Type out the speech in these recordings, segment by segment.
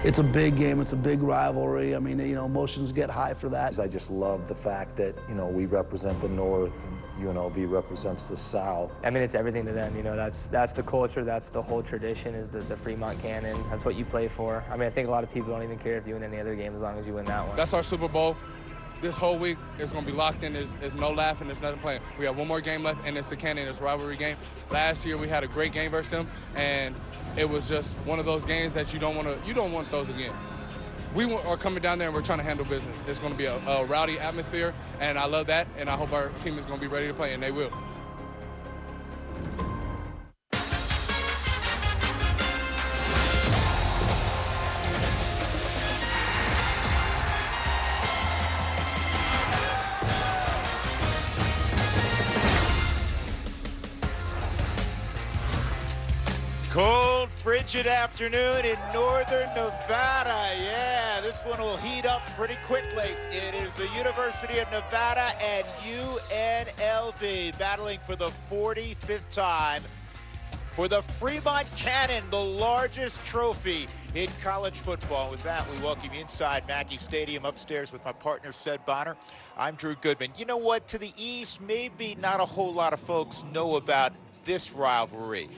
it's a big game. It's a big rivalry. I mean, emotions get high for that. I just love the fact that, we represent the North and UNLV represents the South. I mean, it's everything to them. That's the culture. That's the whole tradition is the Fremont Cannon. That's what you play for. I mean, I think a lot of people don't even care if you win any other game as long as you win that one. That's our Super Bowl. This whole week is going to be locked in. There's no laughing. There's nothing playing. We have one more game left, and it's the Cannon. It's a rivalry game. Last year we had a great game versus them, and it was just one of those games that you don't want those again. We are coming down there and we're trying to handle business. It's going to be a rowdy atmosphere, and I love that, and I hope our team is going to be ready to play, and they will. Cold, frigid afternoon in northern Nevada. Yeah, this one will heat up pretty quickly. It is the University of Nevada and UNLV battling for the 45th time for the Fremont Cannon, the largest trophy in college football. And with that, we welcome you inside Mackey Stadium, upstairs with my partner, Sed Bonner. I'm Drew Goodman. You know what? To the east, maybe not a whole lot of folks know about this rivalry.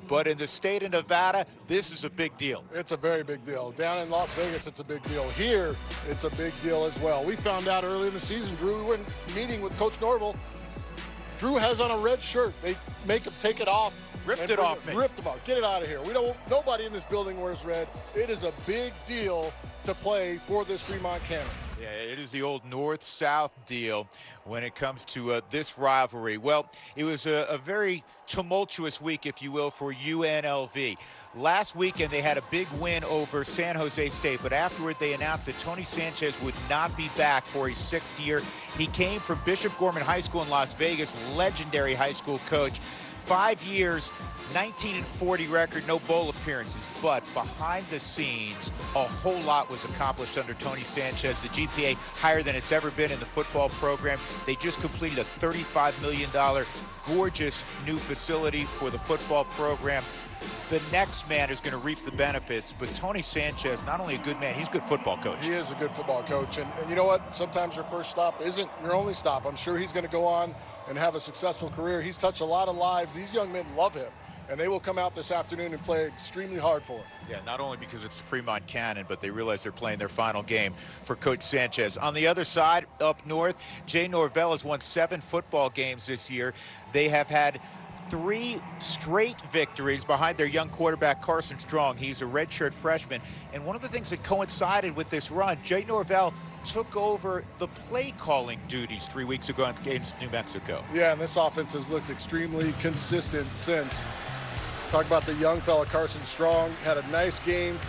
But in the state of Nevada, this is a big deal. It's a very big deal. Down in Las Vegas, it's a big deal. Here, it's a big deal as well. We found out early in the season, Drew, we were in a meeting with Coach Norville. Drew has on a red shirt. They make him take it off. Ripped it off me. Ripped him off. Get it out of here. Nobody in this building wears red. It is a big deal to play for this Fremont Cannon. Yeah, it is the old north-south deal when it comes to this rivalry. Well, it was a very tumultuous week, if you will, for UNLV. Last weekend, they had a big win over San Jose State, but afterward, they announced that Tony Sanchez would not be back for his 6th year. He came from Bishop Gorman High School in Las Vegas, legendary high school coach. 5 years, 19-40 record, no bowl appearances. But behind the scenes, a whole lot was accomplished under Tony Sanchez. The GPA higher than it's ever been in the football program. They just completed a $35 million gorgeous new facility for the football program. The next man is going to reap the benefits, but Tony Sanchez, not only a good man, he's a good football coach. He is a good football coach, and you know what? Sometimes your first stop isn't your only stop. I'm sure he's going to go on and have a successful career. He's touched a lot of lives. These young men love him, and they will come out this afternoon and play extremely hard for him. Yeah, not only because it's Fremont Cannon, but they realize they're playing their final game for Coach Sanchez. On the other side, up north, Jay Norvell has won 7 football games this year. They have had 3 straight victories behind their young quarterback, Carson Strong. He's a redshirt freshman. And one of the things that coincided with this run, Jay Norvell took over the play-calling duties 3 weeks ago against New Mexico. Yeah, and this offense has looked extremely consistent since. Talk about the young fella, Carson Strong, had a nice game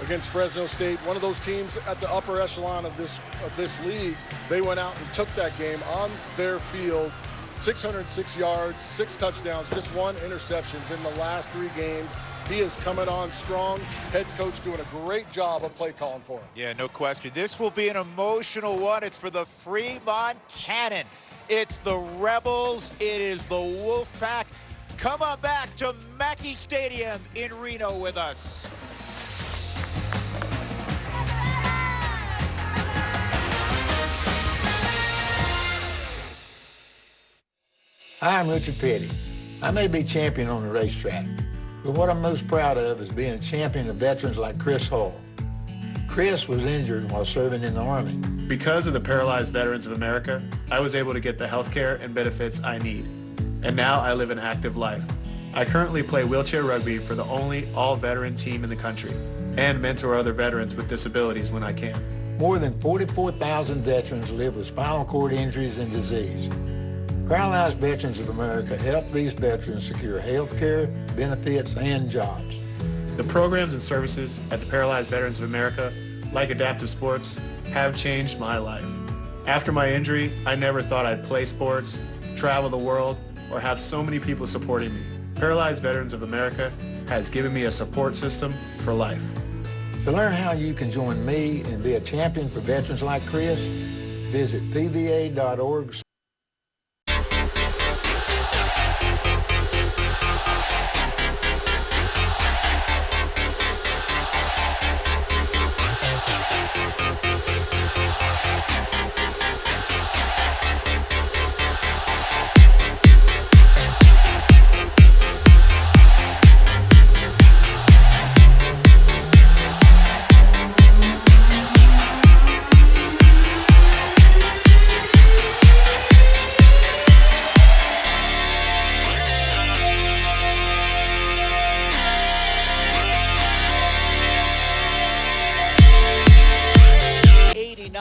against Fresno State. One of those teams at the upper echelon of this league. They went out and took that game on their field. 606 yards, 6 touchdowns, just 1 interception in the last 3 games. He is coming on strong. Head coach doing a great job of play calling for him. Yeah, no question. This will be an emotional one. It's for the Fremont Cannon. It's the Rebels. It is the Wolfpack. Come on back to Mackey Stadium in Reno with us. Hi, I'm Richard Petty. I may be champion on the racetrack, but what I'm most proud of is being a champion of veterans like Chris Hall. Chris was injured while serving in the Army. Because of the Paralyzed Veterans of America, I was able to get the health care and benefits I need. And now I live an active life. I currently play wheelchair rugby for the only all-veteran team in the country and mentor other veterans with disabilities when I can. More than 44,000 veterans live with spinal cord injuries and disease. Paralyzed Veterans of America help these veterans secure health care, benefits, and jobs. The programs and services at the Paralyzed Veterans of America, like adaptive sports, have changed my life. After my injury, I never thought I'd play sports, travel the world, or have so many people supporting me. Paralyzed Veterans of America has given me a support system for life. To learn how you can join me and be a champion for veterans like Chris, visit pva.org.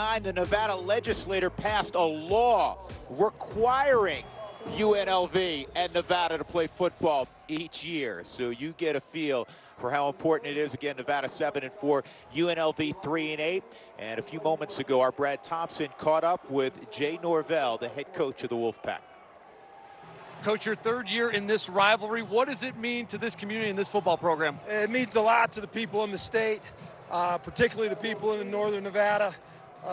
1989, the Nevada legislature passed a law requiring UNLV and Nevada to play football each year. So you get a feel for how important it is. Again, Nevada 7-4, UNLV 3-8. And a few moments ago, our Brad Thompson caught up with Jay Norvell, the head coach of the Wolfpack. Coach, your third year in this rivalry, what does it mean to this community and this football program? It means a lot to the people in the state, particularly the people in northern Nevada.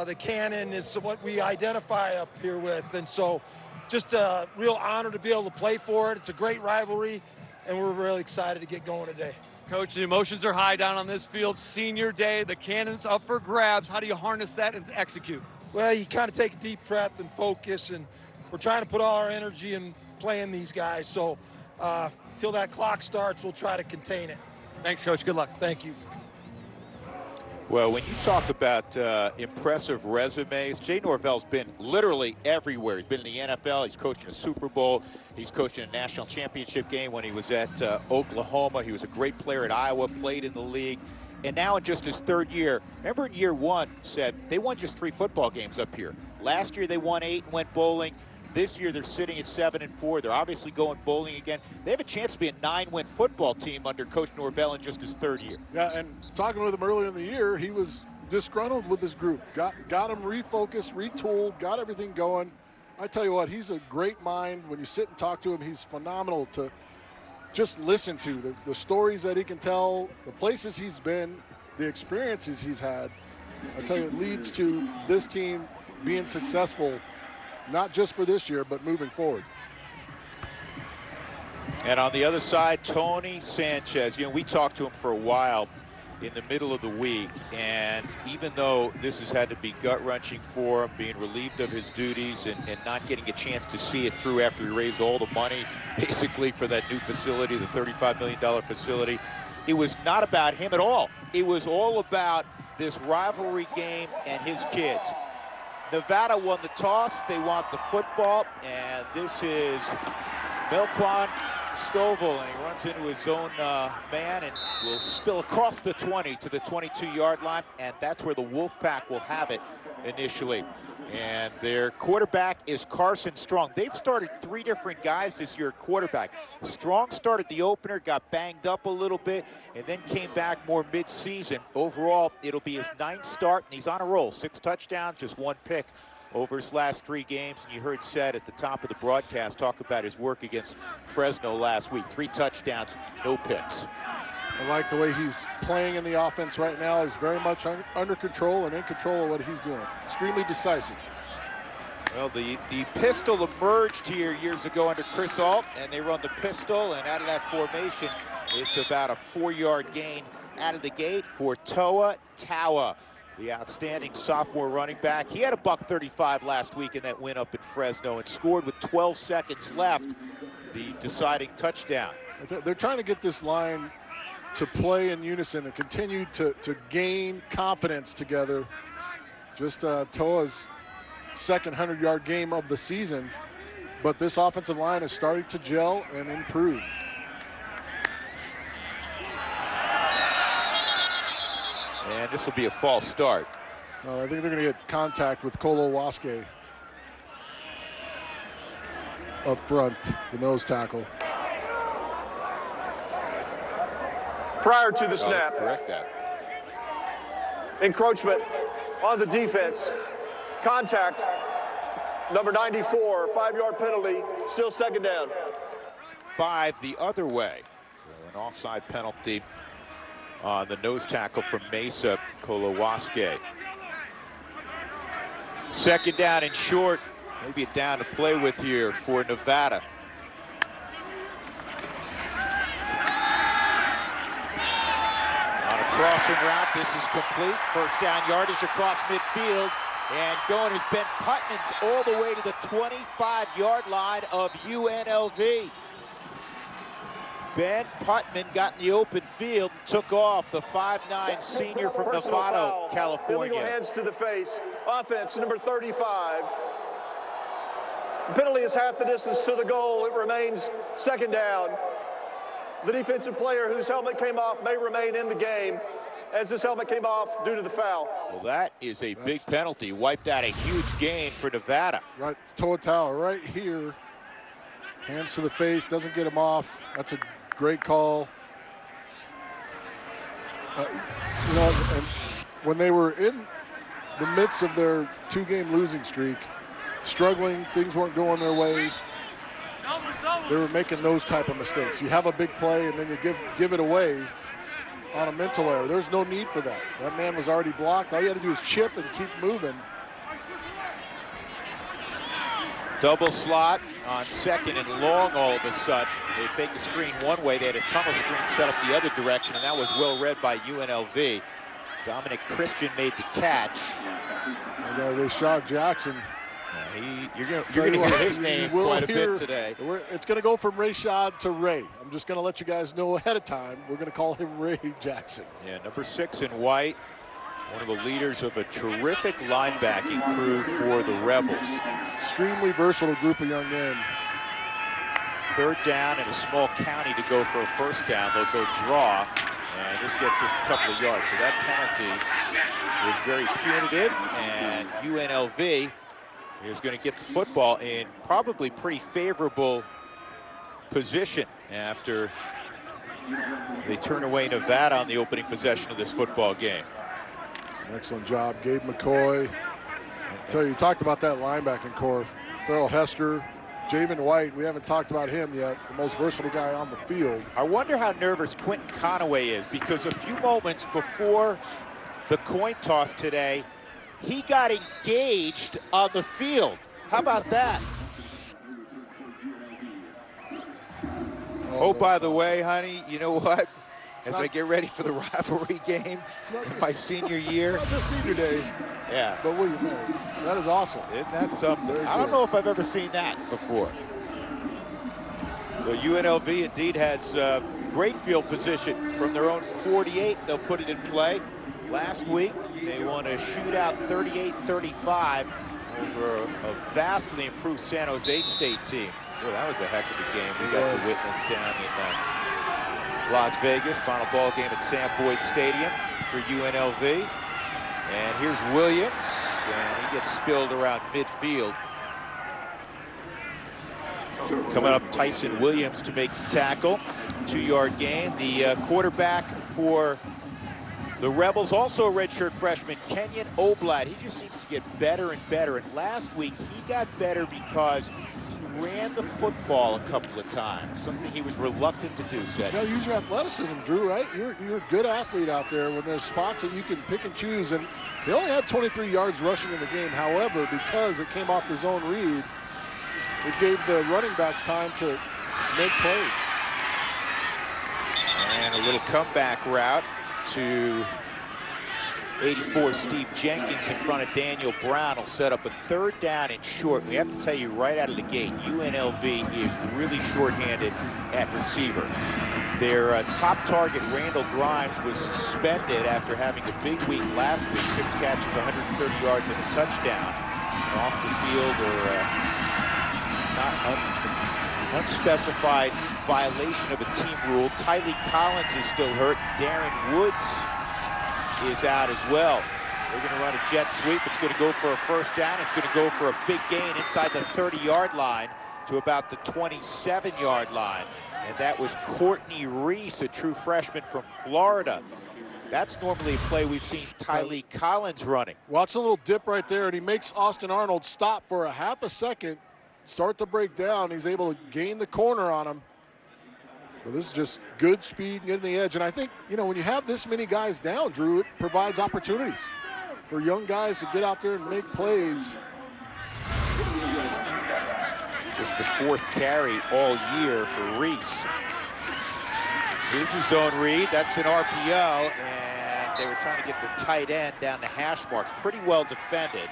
The Cannon is what we identify up here with, and so just a real honor to be able to play for it. It's a great rivalry, and we're really excited to get going today. Coach, the emotions are high down on this field. Senior day, the Cannon's up for grabs. How do you harness that and execute? Well, you kind of take a deep breath and focus, and we're trying to put all our energy in playing these guys. So till that clock starts, we'll try to contain it. Thanks, Coach. Good luck. Thank you. Well, when you talk about impressive resumes, Jay Norvell's been literally everywhere. He's been in the NFL. He's coaching a Super Bowl. He's coaching a national championship game when he was at Oklahoma. He was a great player at Iowa, played in the league. And now in just his third year, remember in year one, said they won just 3 football games up here. Last year they won 8 and went bowling. This year they're sitting at 7-4. They're obviously going bowling again. They have a chance to be a 9-win football team under Coach Norvell in just his third year. Yeah, and talking with him earlier in the year, he was disgruntled with his group. Got him refocused, retooled, got everything going. I tell you what, he's a great mind. When you sit and talk to him, he's phenomenal to just listen to. The stories that he can tell, the places he's been, the experiences he's had. I tell you, it leads to this team being successful, not just for this year, but moving forward. And on the other side, Tony Sanchez. You know, we talked to him for a while in the middle of the week, and even though this has had to be gut-wrenching for him, being relieved of his duties and not getting a chance to see it through after he raised all the money, basically, for that new facility, the $35 million facility, it was not about him at all. It was all about this rivalry game and his kids. Nevada won the toss. They want the football, and this is Melquan Stovall, and he runs into his own man and will spill across the 20 to the 22-yard line, and that's where the Wolfpack will have it initially. And their quarterback is Carson Strong. They've started 3 different guys this year at quarterback. Strong started the opener, got banged up a little bit, and then came back more mid-season. Overall, it'll be his 9th start, and he's on a roll. 6 touchdowns, just 1 pick over his last 3 games. And you heard Seth at the top of the broadcast talk about his work against Fresno last week. 3 touchdowns, no picks. I like the way he's playing in the offense right now. He's very much under control and in control of what he's doing. Extremely decisive. Well, the pistol emerged here years ago under Chris Alt, and they run the pistol, and out of that formation, it's about a 4-yard gain out of the gate for Toa Taua, the outstanding sophomore running back. He had a $135 last week in that win up in Fresno and scored with 12 seconds left the deciding touchdown. They're trying to get this line to play in unison and continue to gain confidence together. Just Toa's second 100-yard game of the season, but this offensive line is starting to gel and improve. And this will be a false start. I think they're going to get contact with Kolowaske up front, the nose tackle. Prior to the snap, Correct that. encroachment on the defense, contact, number 94, 5-yard penalty, still second down. 5 the other way. So an offside penalty on the nose tackle from Mesa, Kolowaske. Second down and short, maybe a down to play with here for Nevada. Crossing route, this is complete. First down yardage across midfield. And going is Ben Putman's all the way to the 25-yard line of UNLV. Ben Putman got in the open field and took off, the 5'9" senior from Novato, California. Illegal hands to the face. Offense, number 35. The penalty is half the distance to the goal. It remains second down. The defensive player whose helmet came off may remain in the game. as his helmet came off due to the foul. Well, that is a big penalty. Wiped out a huge gain for Nevada. Right, toe towel right here. Hands to the face, doesn't get him off. That's a great call. You know, and when they were in the midst of their 2-game losing streak, struggling, things weren't going their way, they were making those type of mistakes. You have a big play and then you give it away on a mental error. There's no need for that. That man was already blocked. All you had to do is chip and keep moving. Double slot on second and long all of a sudden. They faked the screen one way. They had a tunnel screen set up the other direction, and that was well read by UNLV. Dominic Christian made the catch. I got Rashad Jackson. You're going to hear his name quite a bit today. It's going to go from Rashad to Ray. I'm just going to let you guys know ahead of time. We're going to call him Ray Jackson. Yeah, number 6 in white. One of the leaders of a terrific linebacking crew for the Rebels. Extremely versatile group of young men. Third down in a small county to go for a first down. They'll go draw, and this gets just a couple of yards. So that penalty was very punitive, and UNLV is going to get the football in probably pretty favorable position after they turn away Nevada on the opening possession of this football game. Excellent job, Gabe McCoy. I tell you talked about that linebacking core. Farrell Hester, Javen White. We haven't talked about him yet. The most versatile guy on the field. I wonder how nervous Quentin Conaway is, because a few moments before the coin toss today, he got engaged on the field. How about that? Oh, by the way, honey, you know what? As I get ready for the rivalry game my senior year. Not just senior day. Yeah. But William, that is awesome. Isn't that something? I don't know if I've ever seen that before. So UNLV indeed has great field position from their own 48. They'll put it in play. Last week, they won a shootout 38-35 over a vastly improved San Jose State team. Well, that was a heck of a game we got to witness down in Las Vegas. Final ball game at Sam Boyd Stadium for UNLV. And here's Williams, and he gets spilled around midfield. Coming up, Tyson Williams to make the tackle. 2-yard gain. The quarterback for the Rebels, also a redshirt freshman, Kenyon Oblad. He just seems to get better and better. And last week, he got better because he ran the football a couple of times, something he was reluctant to do, Seth. You gotta use your athleticism, Drew, right? You're a good athlete out there when there's spots that you can pick and choose. And he only had 23 yards rushing in the game. However, because it came off the zone read, it gave the running backs time to make plays. And a little comeback route to 84 Steve Jenkins in front of Daniel Brown will set up a 3rd down and short. We have to tell you right out of the gate, UNLV is really shorthanded at receiver. Their top target, Randall Grimes, was suspended after having a big week last week. 6 catches, 130 yards, and a touchdown. Off the field or unspecified violation of a team rule. Tylee Collins is still hurt. Darren Woods is out as well. They're going to run a jet sweep. It's going to go for a first down. It's going to go for a big gain inside the 30-yard line to about the 27-yard line. And that was Courtney Reese, a true freshman from Florida. That's normally a play we've seen Tylee Collins running. Watch a little dip right there, and he makes Austin Arnold stop for a half a second, start to break down. He's able to gain the corner on him. But this is just good speed, getting the edge. And I think, you know, when you have this many guys down, Drew, it provides opportunities for young guys to get out there and make plays. Just the 4th carry all year for Reese. Here's his zone read. That's an RPO, and they were trying to get their tight end down the hash marks. Pretty well defended.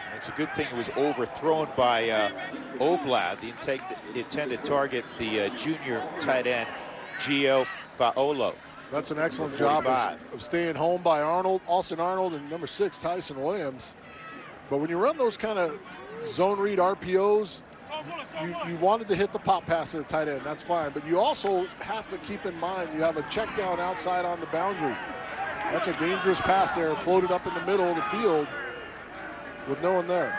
And it's a good thing it was overthrown by Oblad, the intended target, the junior tight end, Gio Faolo. That's an excellent job of staying home by Arnold, Austin Arnold, and number 6, Tyson Williams. But when you run those kind of zone read RPOs, you wanted to hit the pop pass to the tight end. That's fine. But you also have to keep in mind you have a check down outside on the boundary. That's a dangerous pass there, floated up in the middle of the field with no one there.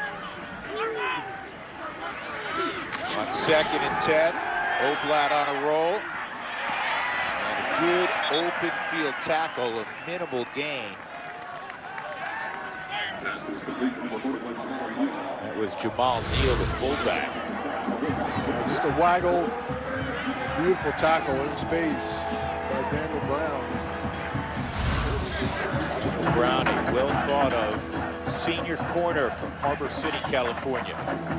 On 2nd and 10, Oblad on a roll. And a good open field tackle, a minimal gain. That was Jamal Neal, the fullback. Yeah, just a waggle, beautiful tackle in space by Daniel Brown. Brown, a well thought of senior corner from Harbor City, California.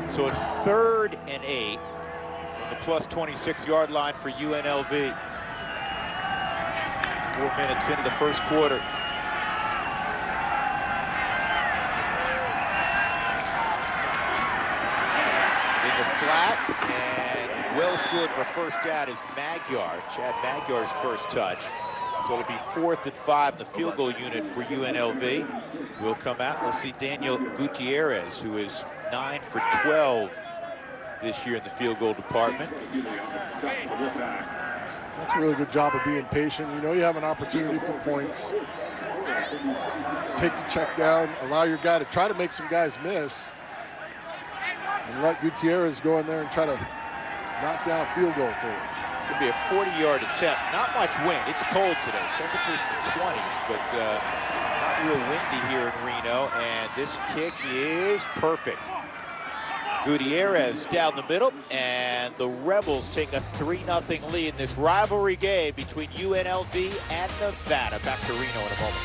So it's 3rd and 8 from the plus 26-yard line for UNLV. 4 minutes into the first quarter. In the flat, and well short of a first down is Magyar. Chad Magyar's first touch. So it'll be 4th and 5 in the field goal unit for UNLV. We'll come out. We'll see Daniel Gutierrez, who is 9 for 12 this year in the field goal department. That's a really good job of being patient. You know you have an opportunity for points. Take the check down, allow your guy to try to make some guys miss, and let Gutierrez go in there and try to knock down a field goal for you. It's going to be a 40-yard attempt. Not much wind. It's cold today. Temperatures in the 20s, but not real windy here in Reno. And this kick is perfect. Gutierrez down the middle, and the Rebels take a 3-0 lead in this rivalry game between UNLV and Nevada. Back to Reno in a moment.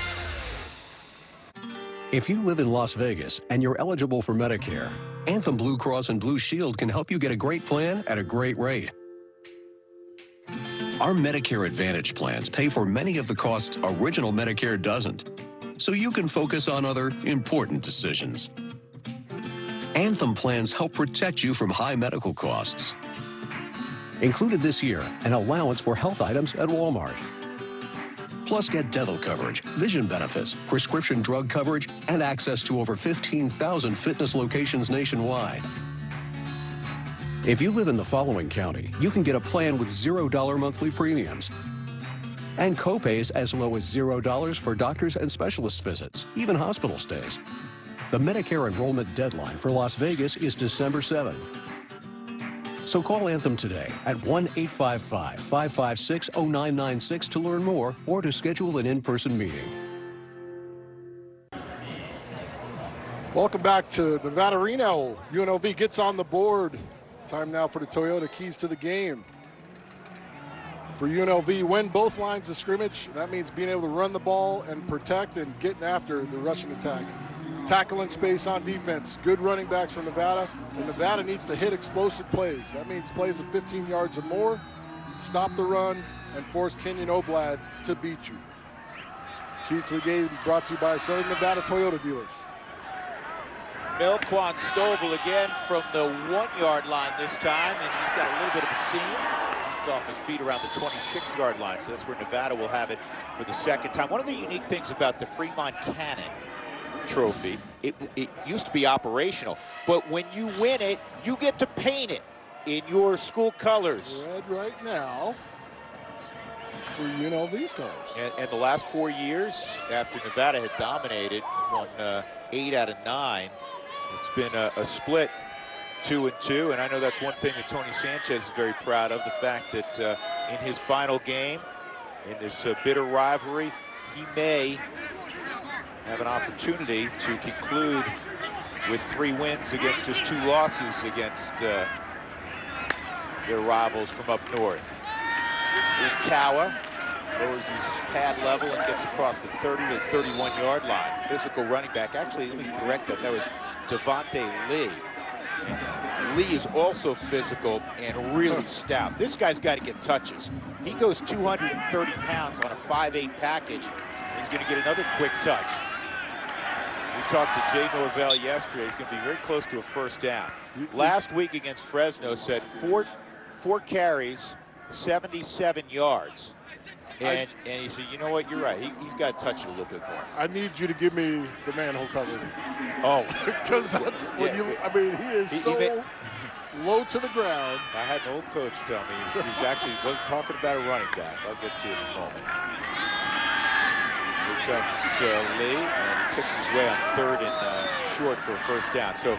If you live in Las Vegas and you're eligible for Medicare, Anthem Blue Cross and Blue Shield can help you get a great plan at a great rate. Our Medicare Advantage plans pay for many of the costs original Medicare doesn't, so you can focus on other important decisions. Anthem plans help protect you from high medical costs. Included this year, an allowance for health items at Walmart. Plus, get dental coverage, vision benefits, prescription drug coverage, and access to over 15,000 fitness locations nationwide. If you live in the following county, you can get a plan with $0 monthly premiums and copays as low as $0 for doctors and specialist visits, even hospital stays. The Medicare enrollment deadline for Las Vegas is December 7th. So call Anthem today at 1-855-556-0996 to learn more or to schedule an in-person meeting. Welcome back to Nevada Reno. UNLV gets on the board. Time now for the Toyota keys to the game. For UNLV, win both lines of scrimmage. That means being able to run the ball and protect and getting after the rushing attack. Tackling space on defense. Good running backs from Nevada. And Nevada needs to hit explosive plays. That means plays of 15 yards or more, stop the run, and force Kenyon Oblad to beat you. Keys to the game brought to you by Southern Nevada Toyota dealers. Milquan Stovall again from the 1-yard line this time, and he's got a little bit of a seam. He's off his feet around the 26-yard line, so that's where Nevada will have it for the second time. One of the unique things about the Fremont Cannon trophy, it used to be operational, but when you win it, you get to paint it in your school colors. Red right now for UNLV's colors. And the last 4 years, after Nevada had dominated, won 8 out of 9, it's been a split 2-2, and I know that's one thing that Tony Sanchez is very proud of, the fact that in his final game, in this bitter rivalry, he may have an opportunity to conclude with 3 wins against just 2 losses against their rivals from up north. Here's Kawa, lowers his pad level and gets across the 30 to 31-yard line. Physical running back. Actually, let me correct that. That was Devontae Lee. And Lee is also physical and really stout. This guy's got to get touches. He goes 230 pounds on a 5'8" package. He's going to get another quick touch. We talked to Jay Norvell yesterday. He's going to be very close to a first down. Last week against Fresno, said four carries, 77 yards. And he said, you know what, you're right. He's got to touch it a little bit more. I need you to give me the manhole cover. Oh. Because that's what I mean, he is so low to the ground. I had an old coach tell me he actually wasn't talking about a running back. I'll get to it in a moment. comes Lee, and he kicks his way on 3rd and short for a first down. So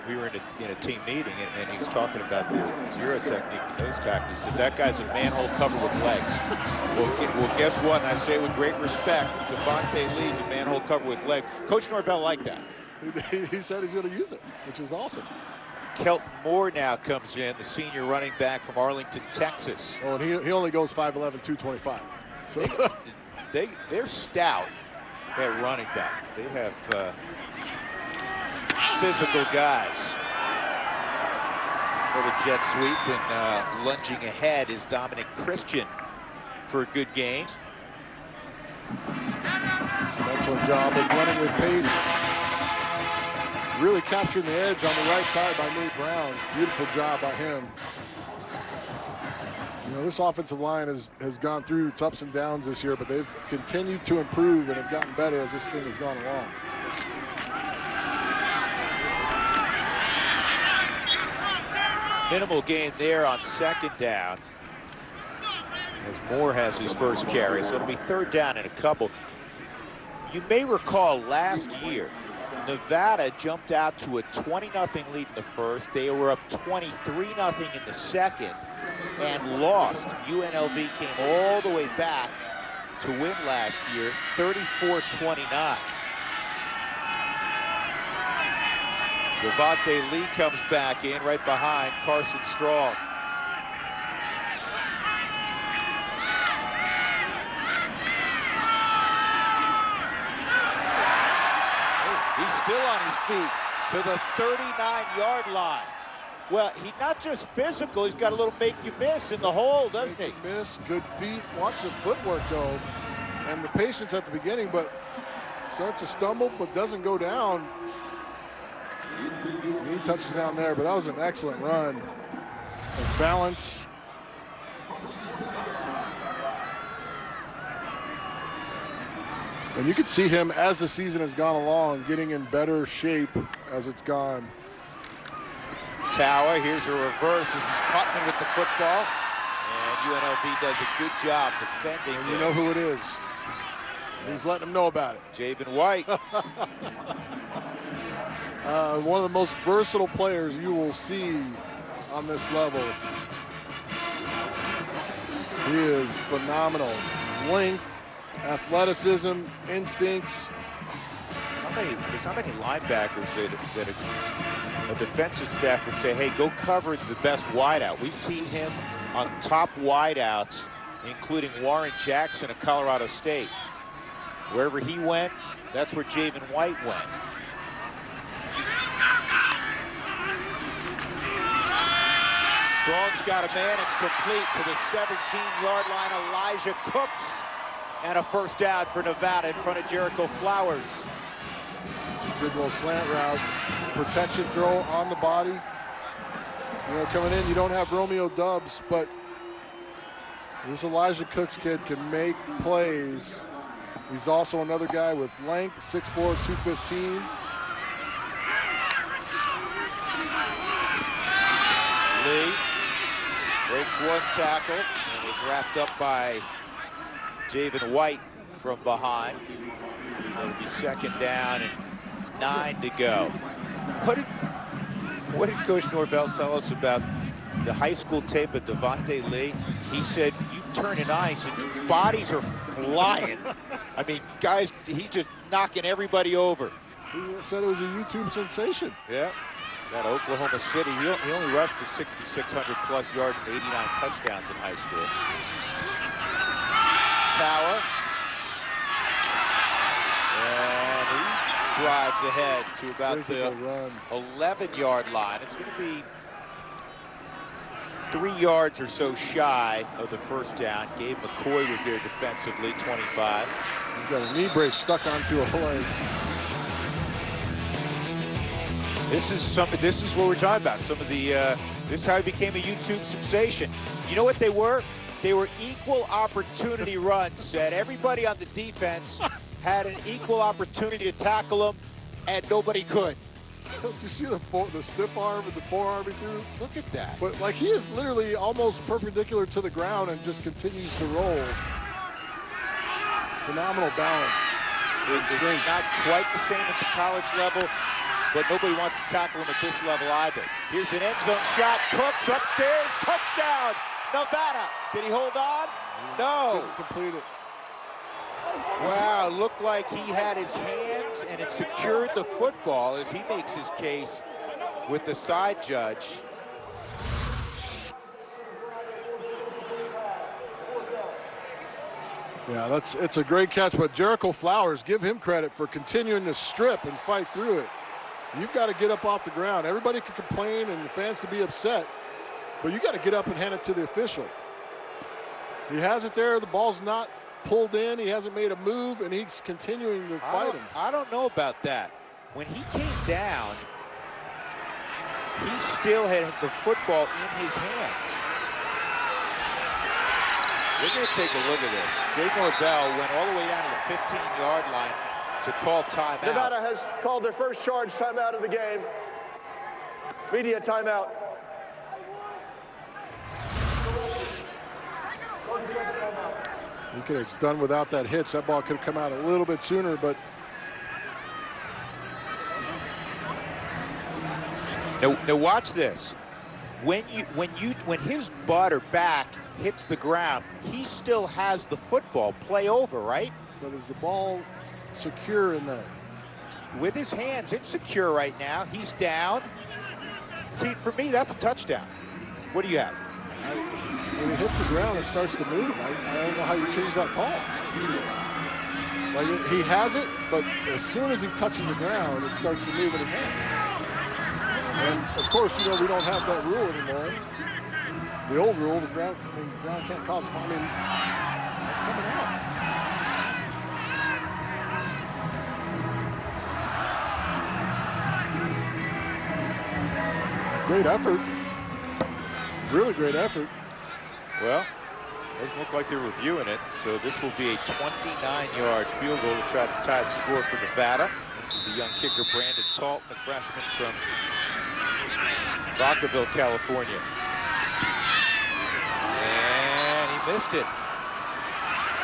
we were in a team meeting, and he was talking about the zero technique, the nose tackle. He said, that guy's a manhole cover with legs. Well, guess what? And I say with great respect, Devontae Lee's a manhole cover with legs. Coach Norvell liked that. He said he's going to use it, which is awesome. Kelton Moore now comes in, the senior running back from Arlington, Texas. Oh, and he only goes 5'11", 225. So they're stout at running back. They have physical guys. Another jet sweep, and lunging ahead is Dominic Christian for a good gain. It's an excellent job of running with pace. Really capturing the edge on the right side by Nate Brown. Beautiful job by him. You know, this offensive line has gone through its ups and downs this year, but they've continued to improve and have gotten better as this thing has gone along. Minimal gain there on 2nd down, as Moore has his first carry, so it'll be 3rd down and a couple. You may recall last year, Nevada jumped out to a 20-0 lead in the first. They were up 23-0 in the second and lost. UNLV came all the way back to win last year, 34-29. Devontae Lee comes back in right behind Carson Strong. He's still on his feet to the 39-yard line. Well, he's not just physical, he's got a little make you miss in the hole, doesn't he? Miss, good feet. Watch the footwork though, and the patience at the beginning, but starts to stumble but doesn't go down. He touches down there, but that was an excellent run of balance. And you could see him as the season has gone along, getting in better shape as it's gone. Tower, here's a reverse. This is Putman with the football. And UNLV does a good job defending. And you know who it is. He's letting them know about it. Javen White. One of the most versatile players you will see on this level. He is phenomenal. Length, athleticism, instincts. There's not many linebackers that a defensive staff would say, hey, go cover the best wideout. We've seen him on top wideouts, including Warren Jackson of Colorado State. Wherever he went, that's where Javen White went. Strong's got a man. It's complete to the 17-yard line. Elijah Cooks. And a first down for Nevada in front of Jericho Flowers. It's a good little slant route. Protection throw on the body. You know, coming in, you don't have Romeo Dubs, but this Elijah Cooks kid can make plays. He's also another guy with length, 6'4", 215. Lee breaks one tackle and is wrapped up by Javen White from behind. It'll be 2nd down and 9 to go. What did Coach Norvell tell us about the high school tape of Devontae Lee? He said, you turn in ice and bodies are flying. I mean, guys, he's just knocking everybody over. He said it was a YouTube sensation. Yeah. At Oklahoma City, he only rushed for 6,600 plus yards and 89 touchdowns in high school. Tower. And he drives ahead to about the 11-yard line. It's going to be 3 yards or so shy of the first down. Gabe McCoy was there defensively, 25. You've got a knee brace stuck onto a leg. This is what we're talking about. Some of the this is how he became a YouTube sensation. You know what they were? They were equal opportunity runs. That everybody on the defense had an equal opportunity to tackle him, and nobody could. Do you see the stiff arm and the forearm he threw? Look at that. But like he is literally almost perpendicular to the ground and just continues to roll. Phenomenal balance. It's not quite the same at the college level, but nobody wants to tackle him at this level either. Here's an end zone shot. Cooks upstairs. Touchdown, Nevada. Did he hold on? No. Couldn't complete it. Wow, looked like he had his hands and it secured the football as he makes his case with the side judge. Yeah, it's a great catch, but Jericho Flowers, give him credit for continuing to strip and fight through it. You've got to get up off the ground. Everybody can complain and the fans can be upset, but you got to get up and hand it to the official. He has it there. The ball's not pulled in. He hasn't made a move, and he's continuing to fight him. I don't know about that. When he came down, he still had the football in his hands. We're going to take a look at this. Jay Norvell went all the way down to the 15-yard line to call timeout. Nevada has called their first charge timeout of the game. Media timeout. He could have done without that hitch. That ball could have come out a little bit sooner, but now watch this. When his butt or back hits the ground, he still has the football. Play over, right? But is the ball secure in there? With his hands, it's secure right now. He's down. See, for me, that's a touchdown. What do you have? When it hits the ground, it starts to move. I don't know how you change that call. Like, he has it, but as soon as he touches the ground, it starts to move in his hands. And of course, you know, we don't have that rule anymore. The old rule, the ground can't cause a foul. I mean, it's coming out. Great effort. Really great effort. Well, doesn't look like they're reviewing it, so this will be a 29-yard field goal to try to tie the score for Nevada. This is the young kicker, Brandon Talton, a freshman from Vacaville, California. And he missed it.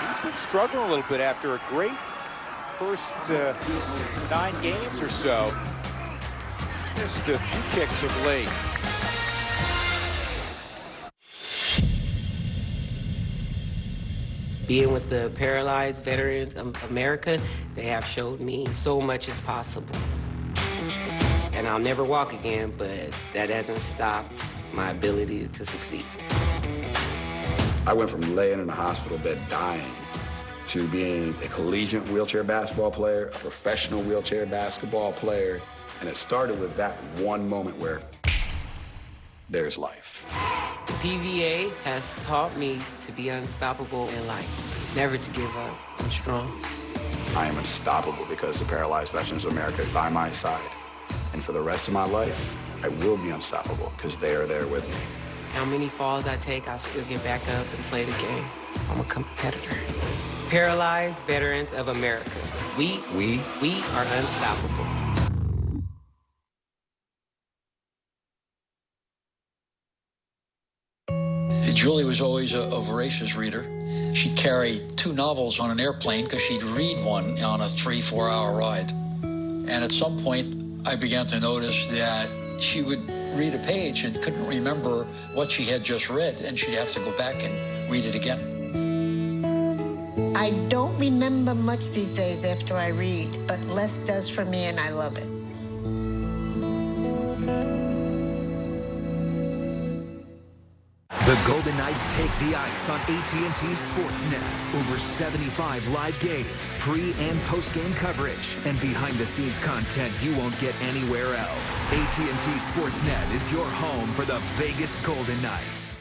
He's been struggling a little bit after a great first 9 games or so. Missed a few kicks of late. Being with the Paralyzed Veterans of America, they have showed me so much is possible. And I'll never walk again, but that hasn't stopped my ability to succeed. I went from laying in a hospital bed dying to being a collegiate wheelchair basketball player, a professional wheelchair basketball player, and it started with that one moment where there's life. The PVA has taught me to be unstoppable in life, never to give up. I'm strong. I am unstoppable because the Paralyzed Veterans of America is by my side. And for the rest of my life, I will be unstoppable because they are there with me. How many falls I take, I'll still get back up and play the game. I'm a competitor. Paralyzed Veterans of America. We are unstoppable. Julie was always a voracious reader. She'd carry 2 novels on an airplane because she'd read one on a 3-4 hour ride. And at some point, I began to notice that she would read a page and couldn't remember what she had just read, and she'd have to go back and read it again. I don't remember much these days after I read, but less does for me, and I love it. The Golden Knights take the ice on AT&T Sportsnet. Over 75 live games, pre- and post-game coverage, and behind-the-scenes content you won't get anywhere else. AT&T Sportsnet is your home for the Vegas Golden Knights.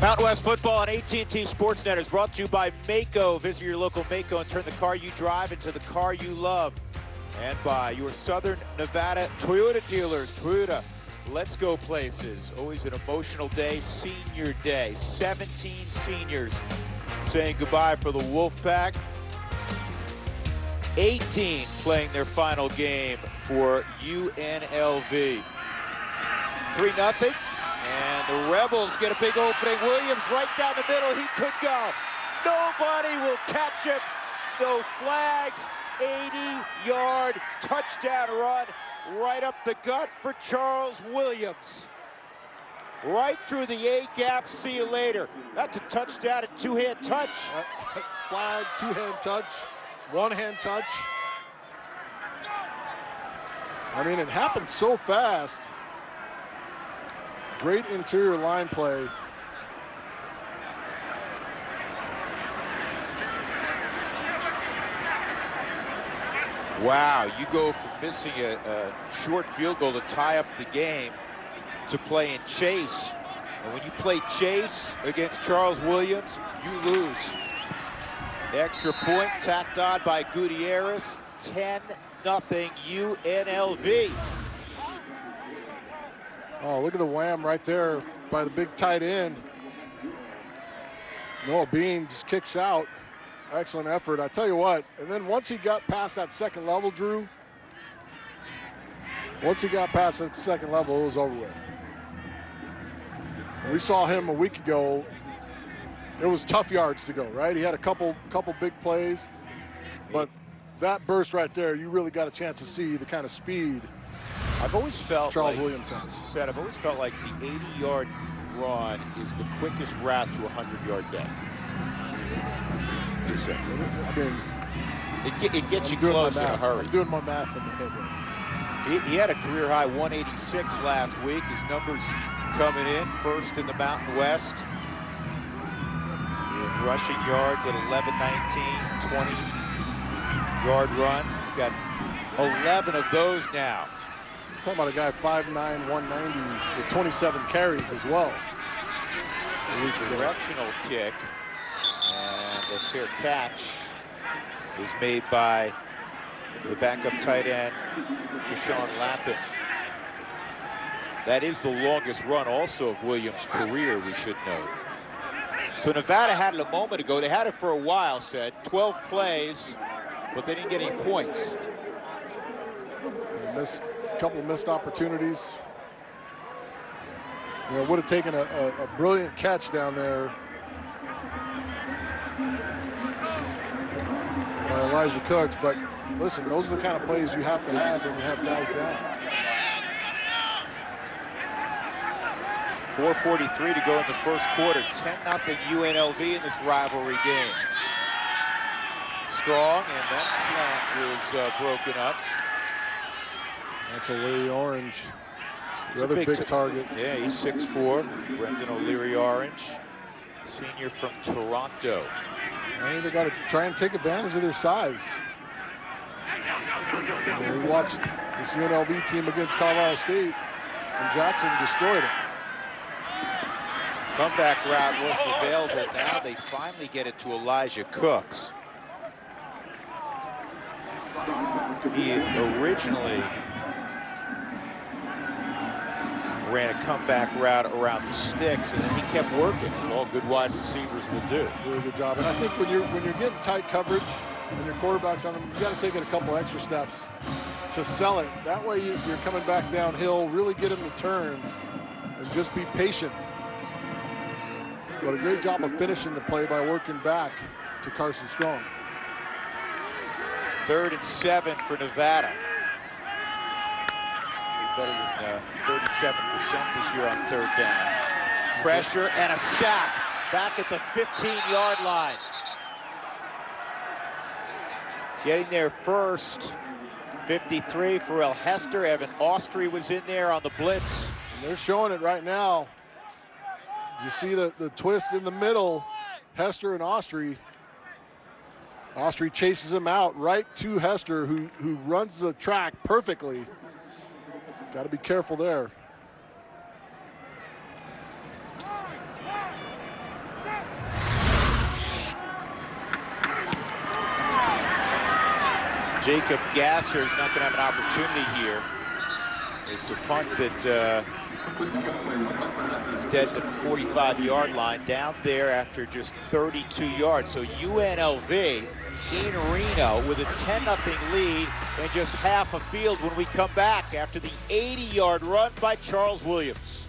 Mountain West Football on AT&T Sportsnet is brought to you by Maaco. Visit your local Maaco and turn the car you drive into the car you love. And by your Southern Nevada Toyota dealers. Toyota, let's go places. Always an emotional day, senior day. 17 seniors saying goodbye for the Wolfpack. 18 playing their final game for UNLV. 3-0. And the Rebels get a big opening. Williams right down the middle. He could go. Nobody will catch him. No flags. 80-yard touchdown run right up the gut for Charles Williams. Right through the A-gap. See you later. That's a touchdown, a two-hand touch. Flag, two-hand touch, one-hand touch. I mean, it happened so fast. Great interior line play. Wow, you go from missing a short field goal to tie up the game to playing chase. And when you play chase against Charles Williams, you lose. Extra point tacked on by Gutierrez. 10-0 UNLV. Oh, look at the wham right there by the big tight end. Noah Bean just kicks out. Excellent effort. I tell you what, and then once he got past that second level, Drew, once he got past that second level, it was over with. We saw him a week ago. It was tough yards to go, right? He had a couple big plays, but that burst right there, you really got a chance to see the kind of speed I've always felt Charles like, Williams has. Said, I've always felt like the 80-yard run is the quickest route to a 100-yard day. I mean, it gets you close in a hurry. I'm doing my math in my head right. He had a career high 186 last week. His numbers coming in first in the Mountain West. In rushing yards at 11, 19, 20-yard runs. He's got 11 of those now. I'm talking about a guy 5'9", 190 with 27 carries as well. A directional kick. And the fair catch is made by the backup tight end, Deshaun Lappin. That is the longest run also of Williams' career, we should note. So Nevada had it a moment ago. They had it for a while, said. 12 plays, but they didn't get any points. A couple missed opportunities. You know, would have taken a brilliant catch down there by Elijah Cooks, but listen, those are the kind of plays you have to have when you have guys down. 4:43 to go in the first quarter. 10-0 UNLV in this rivalry game. Strong, and that slant was broken up. That's O'Leary Orange, the other big target. Yeah, he's 6'4", Brendan O'Leary Orange, senior from Toronto. I mean, they got to try and take advantage of their size. We watched this UNLV team against Colorado State, and Jackson destroyed it. Comeback route wasn't available. Now they finally get it to Elijah Cooks. He originally ran a comeback route around the sticks, and then he kept working, as all good wide receivers will do. Really good job. And I think when you're getting tight coverage and your quarterback's on them, you got to take it a couple extra steps to sell it. That way you're coming back downhill, really get him to turn, and just be patient. But a great job of finishing the play by working back to Carson Strong. 3rd and 7 for Nevada. Better than 37% this year on 3rd down. Pressure and a sack back at the 15-yard line. Getting there first, 53, Pharrell Hester. Evan Austrie was in there on the blitz. And they're showing it right now. You see the twist in the middle, Hester and Austrie. Austrie chases him out right to Hester, who runs the track perfectly. Got to be careful there. Jacob Gasser is not going to have an opportunity here. It's a punt that is dead at the 45-yard line, down there after just 32 yards. So UNLV in Reno with a 10-0 lead and just half a field when we come back after the 80-yard run by Charles Williams.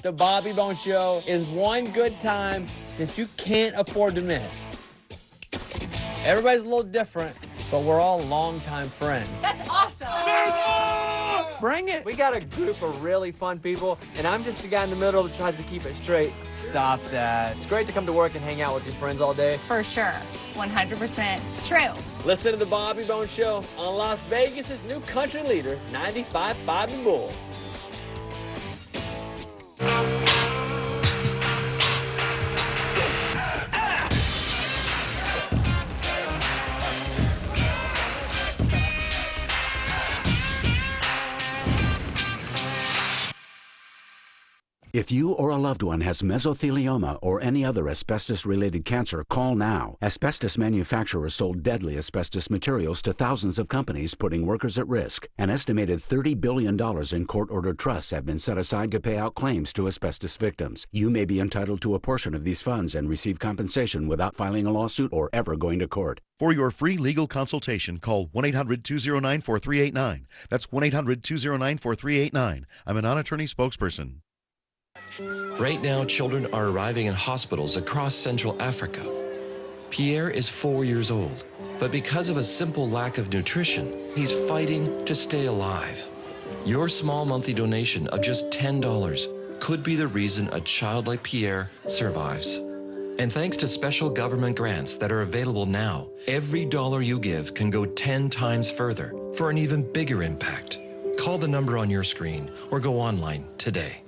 The Bobby Bone Show is one good time that you can't afford to miss. Everybody's a little different, but we're all longtime friends. That's awesome. Bring it. We got a group of really fun people, and I'm just the guy in the middle that tries to keep it straight. Stop that. It's great to come to work and hang out with your friends all day. For sure. 100% true. Listen to The Bobby Bone Show on Las Vegas' new country leader, 95.5 and Bull. If you or a loved one has mesothelioma or any other asbestos-related cancer, call now. Asbestos manufacturers sold deadly asbestos materials to thousands of companies, putting workers at risk. An estimated $30 billion in court-ordered trusts have been set aside to pay out claims to asbestos victims. You may be entitled to a portion of these funds and receive compensation without filing a lawsuit or ever going to court. For your free legal consultation, call 1-800-209-4389. That's 1-800-209-4389. I'm a non-attorney spokesperson. Right now, children are arriving in hospitals across Central Africa. Pierre is 4 years old, but because of a simple lack of nutrition, he's fighting to stay alive. Your small monthly donation of just $10 could be the reason a child like Pierre survives. And thanks to special government grants that are available now, every dollar you give can go 10 times further for an even bigger impact. Call the number on your screen or go online today.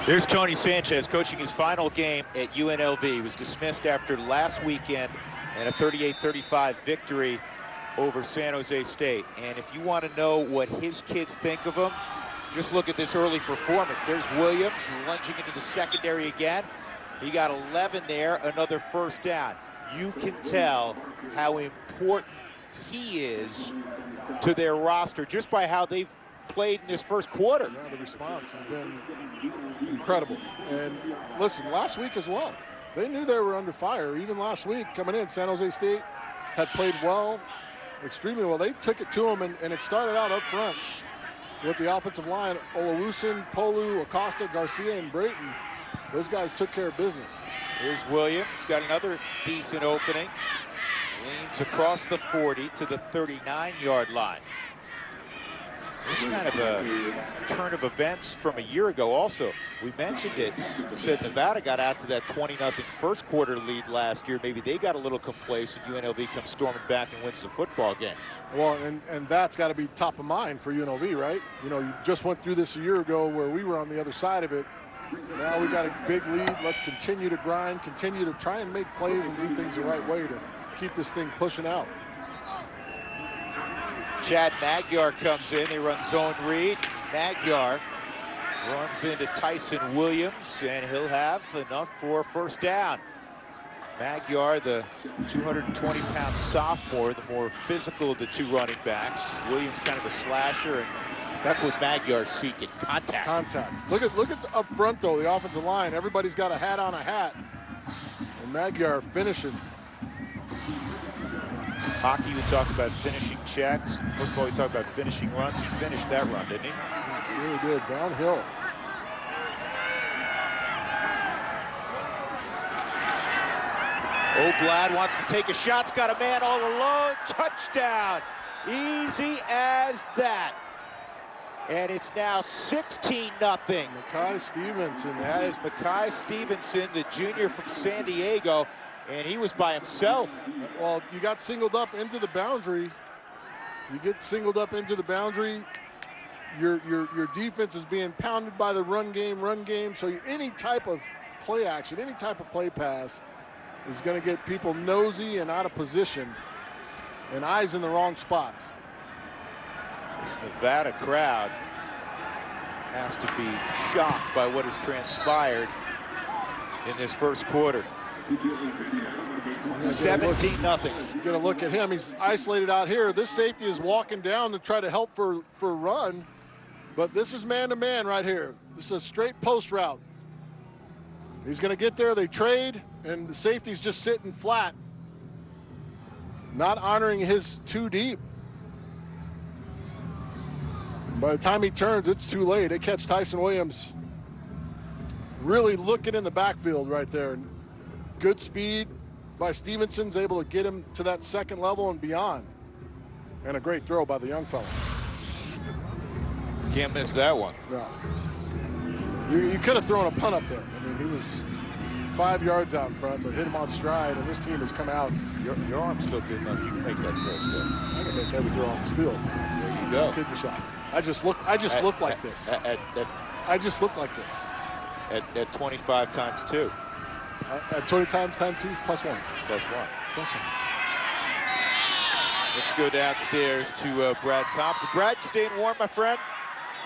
There's Tony Sanchez coaching his final game at UNLV. He was dismissed after last weekend and a 38-35 victory over San Jose State. And if you want to know what his kids think of him, just look at this early performance. There's Williams lunging into the secondary again. He got 11 there, another first down. You can tell how important he is to their roster just by how they've played in this first quarter. Yeah, the response has been incredible. And listen, last week as well, they knew they were under fire. Even last week, coming in, San Jose State had played well, extremely well. They took it to them, and it started out up front with the offensive line, Olawusin, Polu, Acosta, Garcia, and Brayton. Those guys took care of business. Here's Williams, got another decent opening. Leans across the 40 to the 39-yard line. This is kind of a turn of events from a year ago also. We mentioned it. We said Nevada got out to that 20-0 first quarter lead last year. Maybe they got a little complacent. UNLV comes storming back and wins the football game. Well, and that's got to be top of mind for UNLV, right? You know, you just went through this a year ago where we were on the other side of it. Now we got a big lead. Let's continue to grind, continue to try and make plays and do things the right way to keep this thing pushing out. Chad Magyar comes in. They run zone read. Magyar runs into Tyson Williams, and he'll have enough for a first down. Magyar, the 220-pound sophomore, the more physical of the two running backs. Williams kind of a slasher, and that's what Magyar's seeking, contact. Contact. Look at the up front, though, the offensive line. Everybody's got a hat on a hat. And Magyar finishing. Hockey, we talk about finishing checks. Football, we talk about finishing runs. He finished that run, didn't he? He really did, downhill. Oblad wants to take a shot. He's got a man all alone. Touchdown. Easy as that. And it's now 16-0. Mekhi Stevenson. That is Mekhi Stevenson, the junior from San Diego. And he was by himself. Well, you got singled up into the boundary. You get singled up into the boundary. Your defense is being pounded by the run game. So any type of play action, any type of play pass is going to get people nosy and out of position and eyes in the wrong spots. This Nevada crowd has to be shocked by what has transpired in this first quarter. 17-0. Get a look at him. He's isolated out here. This safety is walking down to try to help for a run, but this is man-to-man right here. This is a straight post route. He's going to get there. They trade, and the safety's just sitting flat, not honoring his too deep. By the time he turns, it's too late. They catch Tyson Williams really looking in the backfield right there. And good speed by Stevenson's able to get him to that second level and beyond. And a great throw by the young fella. Can't miss that one. No. You could have thrown a punt up there. I mean, he was 5 yards out in front, but hit him on stride, and this team has come out. Your arm's still good enough. You can make that throw still. I can make every throw on this field. There you go. Kid yourself. I just look like this. I just look like this. At 25 times 2. At 20 times 2, plus 1. Plus 1. Plus 1. Let's go downstairs to Brad Thompson. Brad, you staying warm, my friend?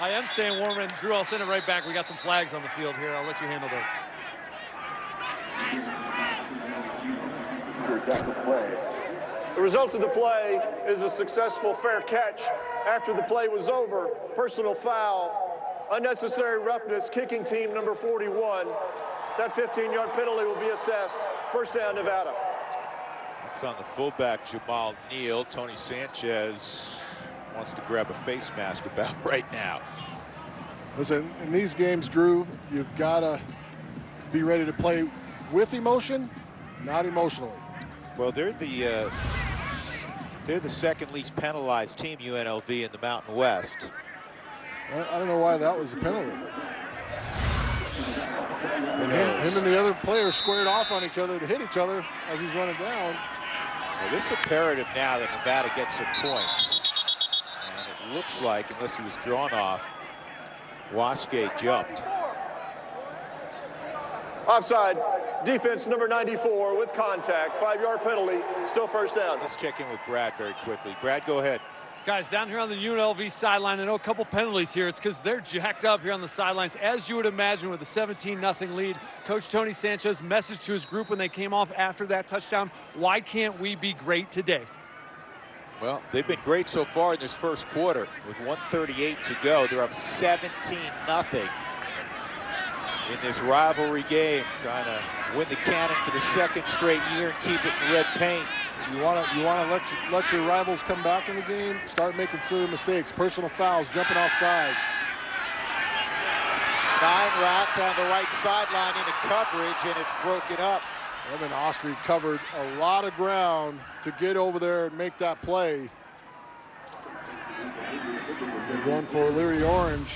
I am staying warm, and Drew, I'll send it right back. We got some flags on the field here. I'll let you handle those. The result of the play is a successful fair catch. After the play was over, personal foul, unnecessary roughness, kicking team number 41. That 15-yard penalty will be assessed. First down, Nevada. It's on the fullback, Jamal Neal. Tony Sanchez wants to grab a face mask about right now. Listen, in these games, Drew, you've got to be ready to play with emotion, not emotionally. Well, they're the second least penalized team, UNLV, in the Mountain West. I don't know why that was a penalty. And him and the other players squared off on each other to hit each other as he's running down. Well, this is imperative now that Nevada gets some points. And it looks like, unless he was drawn off, Wasque jumped. Offside, defense number 94 with contact, 5-yard penalty, still first down. Let's check in with Brad very quickly. Brad, go ahead. Guys, down here on the UNLV sideline, I know a couple penalties here. It's because they're jacked up here on the sidelines, as you would imagine, with a 17-0 lead. Coach Tony Sanchez messaged to his group when they came off after that touchdown, why can't we be great today? Well, they've been great so far in this first quarter. With 1:38 to go, they're up 17-0 in this rivalry game, trying to win the Cannon for the second straight year and keep it in red paint. You want to let your rivals come back in the game, start making silly mistakes, personal fouls, jumping off sides. 9 route down the right sideline into coverage, and it's broken up. Evan Ostry covered a lot of ground to get over there and make that play. They're going for O'Leary Orange.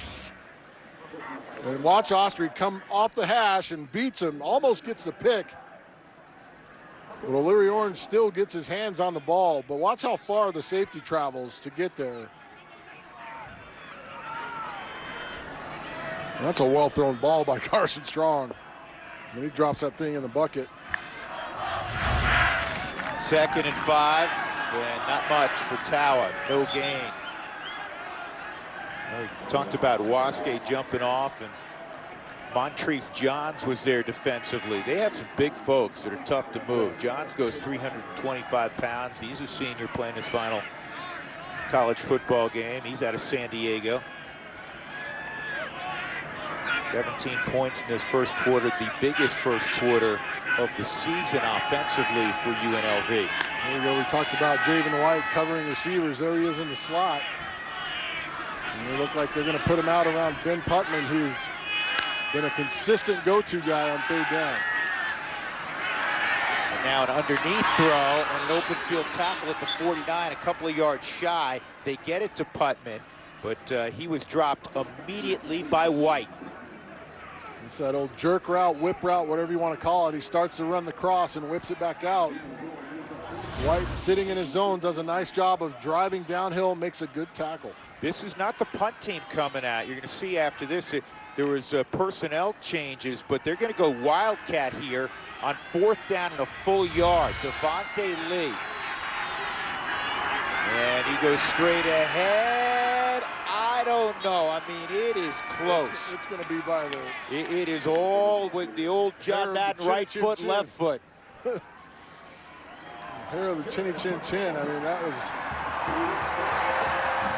And watch Ostry come off the hash and beats him, almost gets the pick. But O'Leary Orange still gets his hands on the ball, but watch how far the safety travels to get there. And that's a well-thrown ball by Carson Strong. And he drops that thing in the bucket. 2nd and 5, and not much for Tawa, no gain. We talked about Wasque jumping off, and Montrese Johns was there defensively. They have some big folks that are tough to move. Johns goes 325 pounds. He's a senior playing his final college football game. He's out of San Diego. 17 points in this first quarter, the biggest first quarter of the season offensively for UNLV. There we go. We talked about Javen White covering receivers. There he is in the slot. And they look like they're going to put him out around Ben Putman, who's been a consistent go-to guy on 3rd down. And now an underneath throw and an open field tackle at the 49, a couple of yards shy. They get it to Putman, but he was dropped immediately by White. It's that old jerk route, whip route, whatever you want to call it. He starts to run the cross and whips it back out. White, sitting in his zone, does a nice job of driving downhill, makes a good tackle. This is not the punt team coming out. You're going to see after this, there was personnel changes, but they're going to go Wildcat here on 4th down and a full yard. Devontae Lee. And he goes straight ahead. I don't know. I mean, it is close. It's going to be by the... It is all with the old John Madden right foot, left foot. Hair of the chinny chin chin. I mean, that was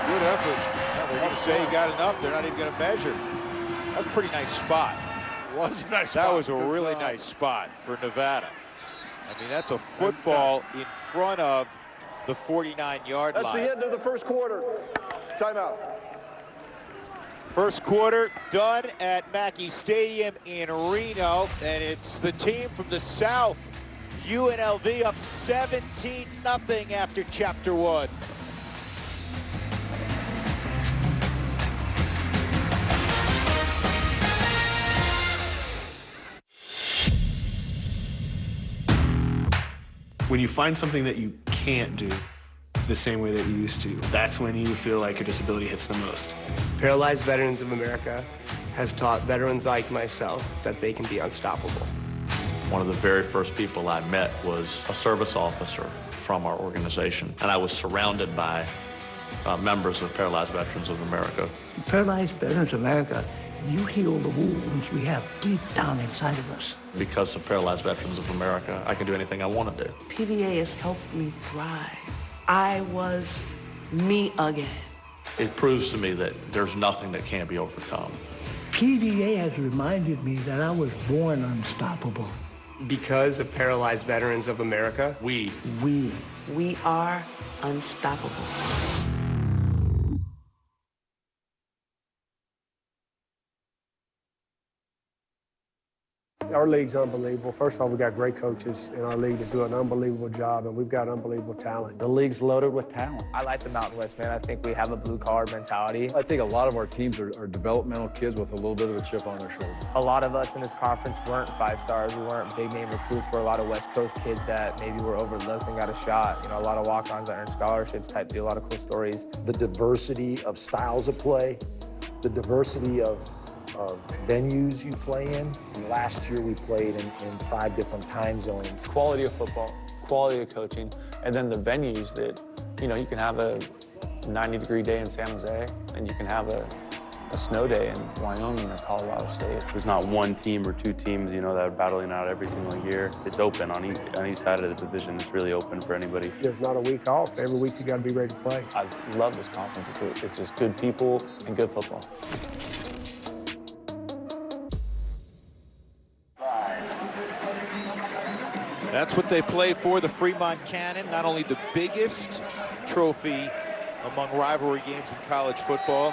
good effort. They're going to say he got enough. They're not even going to measure. That's a pretty nice spot. It was a nice spot. That was a really nice spot for Nevada. I mean, that's a football in front of the 49-yard line. That's the end of the first quarter. Timeout. First quarter done at Mackey Stadium in Reno, and it's the team from the South, UNLV, up 17-0 after Chapter 1. When you find something that you can't do the same way that you used to, that's when you feel like your disability hits the most. Paralyzed Veterans of America has taught veterans like myself that they can be unstoppable. One of the very first people I met was a service officer from our organization, and I was surrounded by members of Paralyzed Veterans of America. Paralyzed Veterans of America, you heal the wounds we have deep down inside of us. Because of Paralyzed Veterans of America, I can do anything I want to do. PVA has helped me thrive. I was me again. It proves to me that there's nothing that can't be overcome. PVA has reminded me that I was born unstoppable. Because of Paralyzed Veterans of America, We are unstoppable. Our league's unbelievable. First of all, we got great coaches in our league that do an unbelievable job, and we've got unbelievable talent. The league's loaded with talent. I like the Mountain West, man. I think we have a blue collar mentality. I think a lot of our teams are developmental kids with a little bit of a chip on their shoulder. A lot of us in this conference weren't 5 stars. We weren't big name recruits. We're a lot of West Coast kids that maybe were overlooked and got a shot. You know, a lot of walk-ons that earned scholarships type deal, a lot of cool stories. The diversity of styles of play, the diversity of venues you play in. And last year we played in 5 different time zones. Quality of football, quality of coaching, and then the venues that, you know, you can have a 90-degree day in San Jose, and you can have a snow day in Wyoming or Colorado State. There's not one team or 2 teams, you know, that are battling out every single year. It's open on each side of the division. It's really open for anybody. There's not a week off. Every week you got to be ready to play. I love this conference. It's just good people and good football. That's what they play for, the Fremont Cannon, not only the biggest trophy among rivalry games in college football,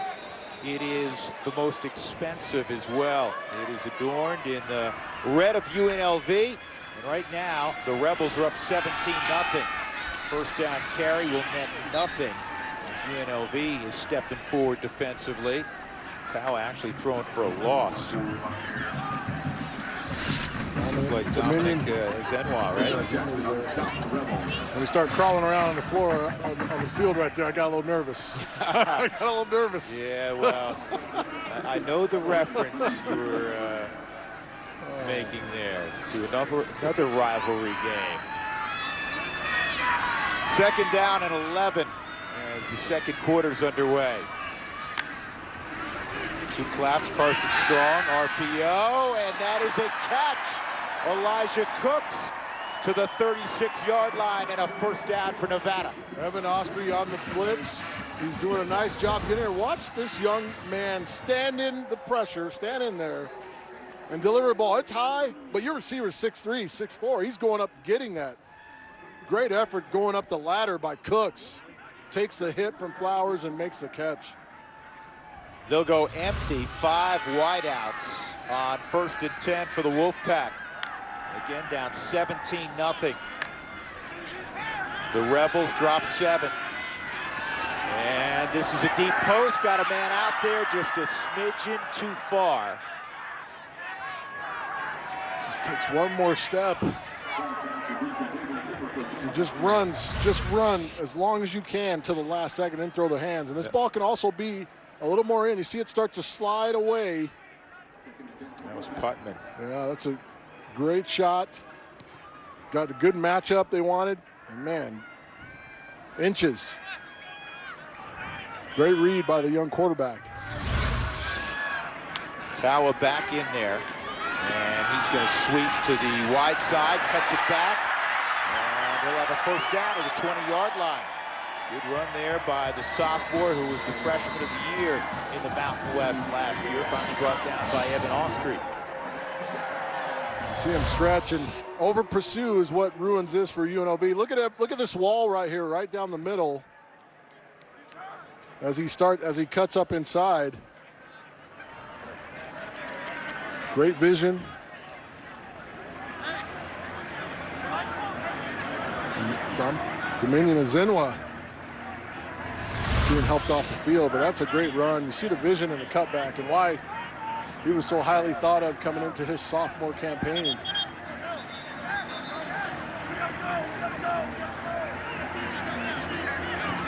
it is the most expensive as well. It is adorned in the red of UNLV, and right now the Rebels are up 17-0. First down carry will net nothing as UNLV is stepping forward defensively. Tao actually throwing for a loss. Like Dominic Zenwa, right? When we start crawling around on the floor on the field right there, I got a little nervous. I got a little nervous. Yeah, well, I know the reference you were making there to another rivalry game. Second down and 11 as the second quarter's underway. 2 claps, Carson Strong, RPO, and that is a catch. Elijah Cooks to the 36-yard line and a first down for Nevada. Evan Ostry on the blitz. He's doing a nice job getting there. Watch this young man stand in the pressure, stand in there, and deliver a ball. It's high, but your receiver's 6'3", 6'4". He's going up getting that. Great effort going up the ladder by Cooks. Takes the hit from Flowers and makes the catch. They'll go empty, 5 wideouts on 1st and 10 for the Wolfpack. Again, down 17-0. The Rebels drop 7. And this is a deep post. Got a man out there just a smidgen too far. Just takes one more step. If he just runs, just run as long as you can till the last second, then throw the hands. And this ball can also be a little more in. You see it start to slide away. That was Putman. Yeah, that's a great shot. Got the good matchup they wanted. And man, inches. Great read by the young quarterback. Tawa back in there. And he's going to sweep to the wide side, cuts it back. And they'll have a first down at the 20-yard line. Good run there by the sophomore who was the freshman of the year in the Mountain West last year. Finally brought down by Evan Ostry. See him stretch and over pursue is what ruins this for UNLV. Look at this wall right here, right down the middle. As he cuts up inside. Great vision. Dominion Azenwa being helped off the field, but that's a great run. You see the vision in the cutback and why he was so highly thought of coming into his sophomore campaign.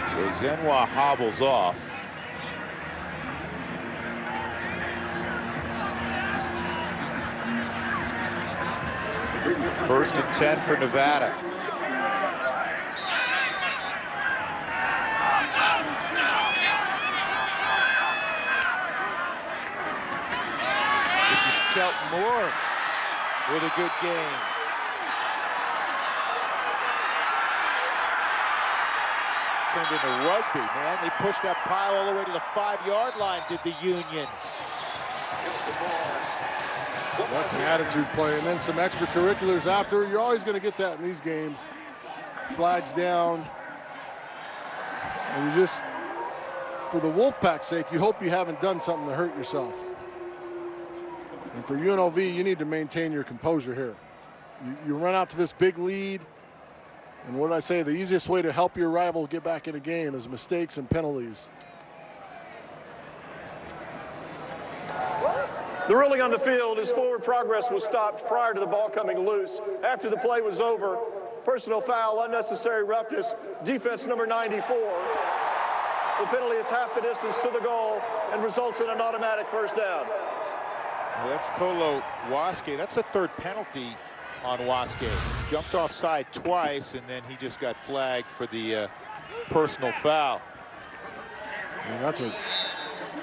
So Zenwa hobbles off. First and 10 for Nevada. This is Kelton Moore with a good game. Turned into rugby, man. They pushed that pile all the way to the 5-yard line, did the Union. That's an attitude play, and then some extracurriculars after. You're always going to get that in these games. Flags down. And you just, for the Wolfpack's sake, you hope you haven't done something to hurt yourself. And for UNLV, you need to maintain your composure here. You run out to this big lead, and what did I say? The easiest way to help your rival get back in a game is mistakes and penalties. The ruling on the field is forward progress was stopped prior to the ball coming loose. After the play was over, personal foul, unnecessary roughness, defense number 94. The penalty is half the distance to the goal and results in an automatic first down. Well, that's Kolo Waske. That's a third penalty on Waske. Jumped offside twice, and then he just got flagged for the personal foul. I mean, that's a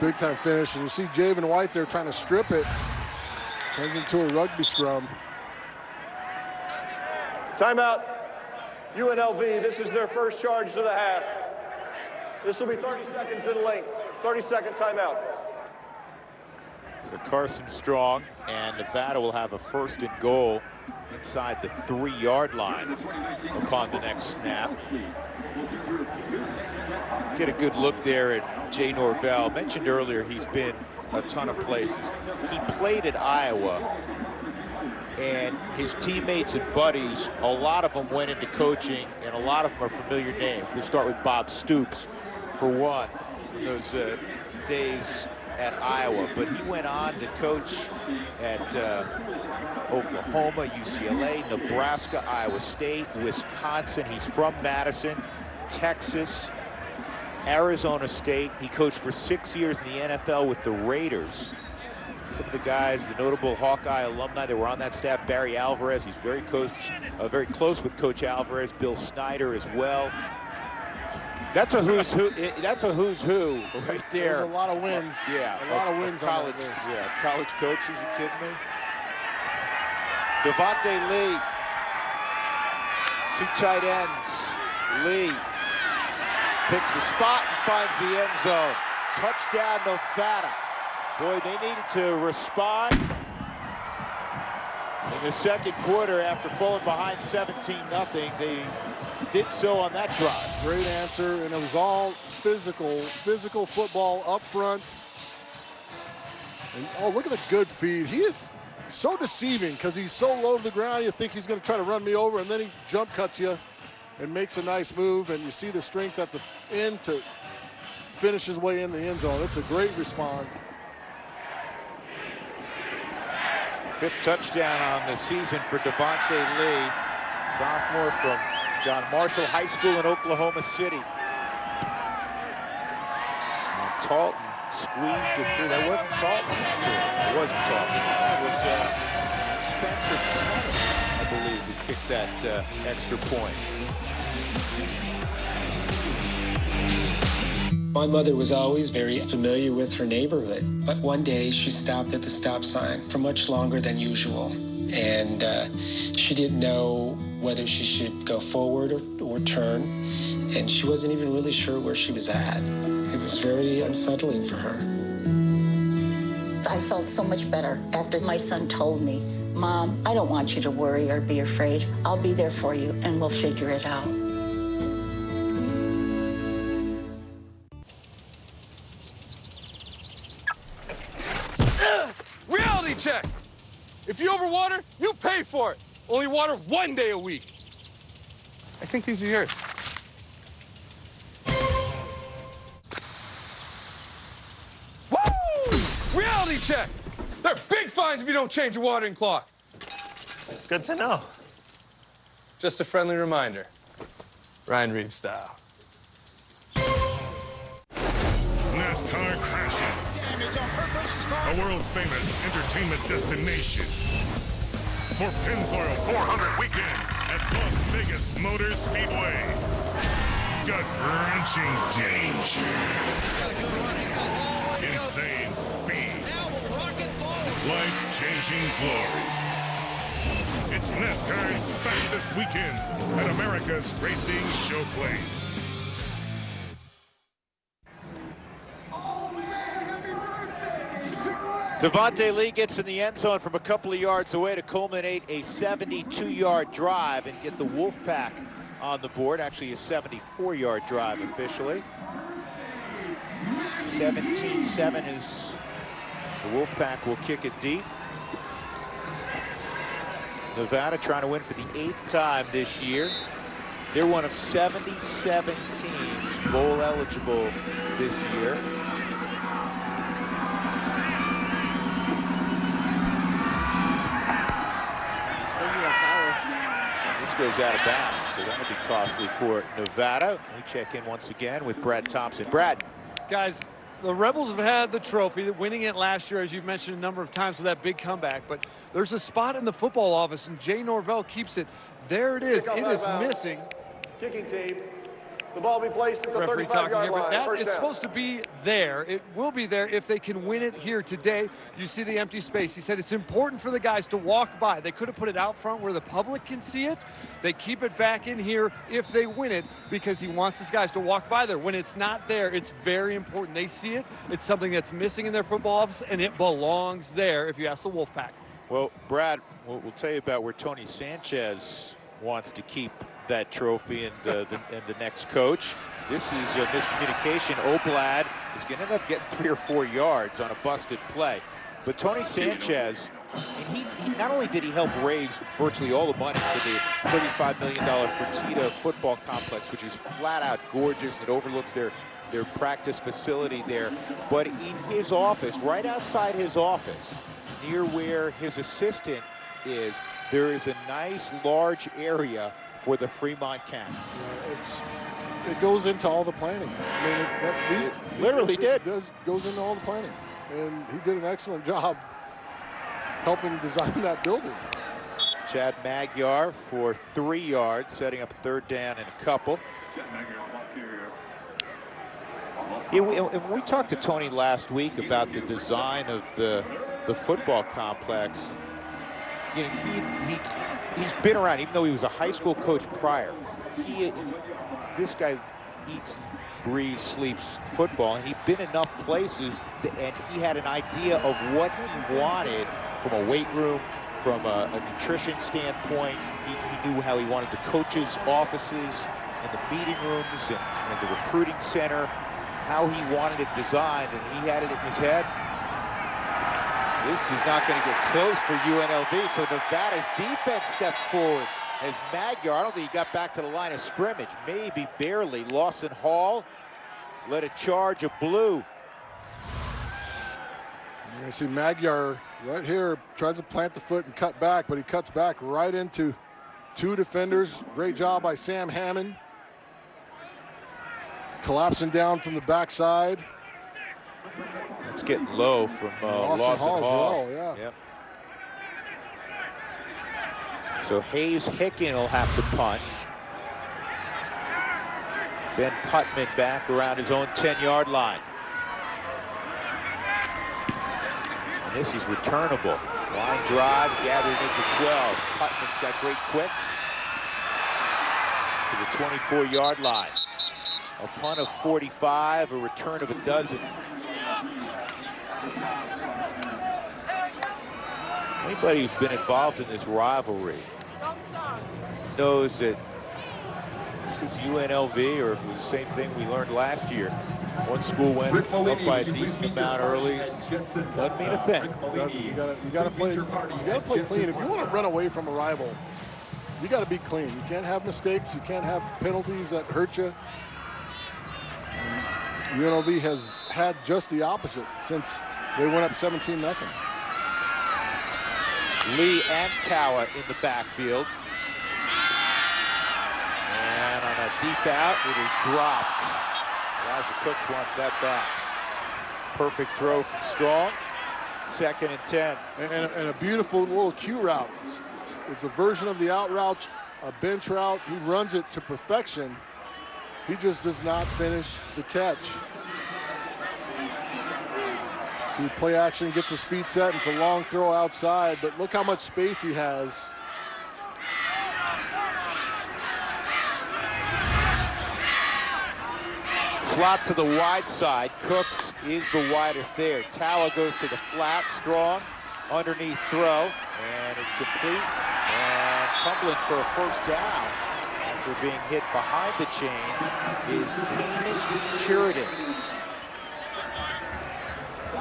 big-time finish, and you see Javen White there trying to strip it. Turns into a rugby scrum. Timeout. UNLV, this is their first charge to the half. This will be 30 seconds in length. 30-second timeout. So Carson Strong, and Nevada will have a first and goal inside the 3-yard line upon the next snap. Get a good look there at Jay Norvell. Mentioned earlier he's been a ton of places. He played at Iowa, and his teammates and buddies, a lot of them went into coaching, and a lot of them are familiar names. We'll start with Bob Stoops, for one, in those days at Iowa. But he went on to coach at Oklahoma, UCLA, Nebraska, Iowa State, Wisconsin. He's from Madison, Texas, Arizona State. He coached for 6 years in the NFL with the Raiders. Some of the guys, the notable Hawkeye alumni that were on that staff, Barry Alvarez, he's very close with Coach Alvarez, Bill Snyder as well. That's a who's who. That's a who's who right there. There's a lot of wins. Yeah, a lot of wins college. on that list. Yeah, college coaches. You kidding me? Devontae Lee, 2 tight ends. Lee picks a spot and finds the end zone. Touchdown, Nevada. Boy, they needed to respond in the second quarter after falling behind 17-0. They did so on that drive. Great answer, and it was all physical football up front. And oh, look at the good feed. He is so deceiving because he's so low to the ground. You think he's going to try to run me over, and then he jump cuts you and makes a nice move, and you see the strength at the end to finish his way in the end zone. It's a great response. 5th touchdown on the season for Devontae Lee, sophomore from John Marshall High School in Oklahoma City. And Talton squeezed it through. That wasn't Talton, actually. It wasn't Talton. It was Spencer Connor, I believe, who kicked that extra point. My mother was always very familiar with her neighborhood, but one day she stopped at the stop sign for much longer than usual, and she didn't know whether she should go forward or turn, and she wasn't even really sure where she was at. It was very unsettling for her. I felt so much better after my son told me, "Mom, I don't want you to worry or be afraid. I'll be there for you, and we'll figure it out." Reality check! If you overwater, you pay for it. Only water 1 day a week. I think these are yours. Woo! Reality check. There are big fines if you don't change your watering clock. Good to know. Just a friendly reminder. Ryan Reeves style. NASCAR crashes. A world-famous entertainment destination. For Pennzoil 400 weekend at Las Vegas Motor Speedway. Gut-wrenching danger. Insane speed. Life-changing glory. It's NASCAR's fastest weekend at America's racing showplace. Devontae Lee gets in the end zone from a couple of yards away to culminate a 72-yard drive and get the Wolfpack on the board. Actually, a 74-yard drive officially. 17-7 is the Wolfpack will kick it deep. Nevada trying to win for the 8th time this year. They're one of 77 teams bowl eligible this year. This goes out of bounds, so that'll be costly for Nevada. We check in once again with Brad Thompson. Brad. Guys, the Rebels have had the trophy, winning it last year, as you've mentioned a number of times with that big comeback. But there's a spot in the football office, and Jay Norvell keeps it. There it is. It is missing. Kicking team. The ball will be placed at the 35-yard line. It's supposed to be there. It will be there if they can win it here today. You see the empty space. He said it's important for the guys to walk by. They could have put it out front where the public can see it. They keep it back in here if they win it because he wants his guys to walk by there. When it's not there, it's very important. They see it. It's something that's missing in their football office, and it belongs there if you ask the Wolfpack. Well, Brad, we'll tell you about where Tony Sanchez wants to keep that trophy and the next coach. This is a miscommunication. Oblad is going to end up getting 3 or 4 yards on a busted play. But Tony Sanchez, and he not only did he help raise virtually all the money for the $35 million Fertitta football complex, which is flat out gorgeous and it overlooks their practice facility there, but in his office, right outside his office, near where his assistant is, there is a nice large area for the Fremont camp. Yeah, it goes into all the planning. I mean, literally goes into all the planning, and he did an excellent job helping design that building. Chad Magyar for 3 yards, setting up 3rd down and a couple. Yeah, we talked to Tony last week about the design of the football complex. You know, he's been around, even though he was a high school coach prior. This guy eats, breathes, sleeps football, and he'd been enough places, and he had an idea of what he wanted from a weight room, from a nutrition standpoint. He knew how he wanted the coaches' offices and the meeting rooms and the recruiting center, how he wanted it designed, and he had it in his head. This is not going to get close for UNLV, so Nevada's defense stepped forward as Magyar, I don't think he got back to the line of scrimmage, maybe barely. Lawson Hall led a charge of blue. You see Magyar right here, tries to plant the foot and cut back, but he cuts back right into 2 defenders. Great job by Sam Hammond. Collapsing down from the backside. It's getting low from Lawson Hall. As well, yeah. Yep. So Hayes Hicken will have to punt. Ben Putman back around his own 10-yard line. And this is returnable. Line drive, gathering into 12. Putman's got great quicks to the 24-yard line. A punt of 45, a return of a dozen. Anybody who's been involved in this rivalry knows that this is UNLV, or if it was the same thing we learned last year, One school went up by a decent amount early. Doesn't mean a thing. You gotta play clean. If you want to run away from a rival, you got to be clean. You can't have mistakes. You can't have penalties that hurt you. And UNLV has had just the opposite since they went up 17-0. Lee and Tawa in the backfield. And on a deep out, it is dropped. Elijah Cooks wants that back. Perfect throw from Strong. 2nd and 10. And a beautiful little Q route. It's a version of the out route, a bench route. He runs it to perfection. He just does not finish the catch. See, play action, gets his feet set, and it's a long throw outside, but look how much space he has. Slot to the wide side. Cooks is the widest there. Tawa goes to the flat. Strong underneath throw, and it's complete. And tumbling for a first down after being hit behind the chains is Kanan Sheridan. We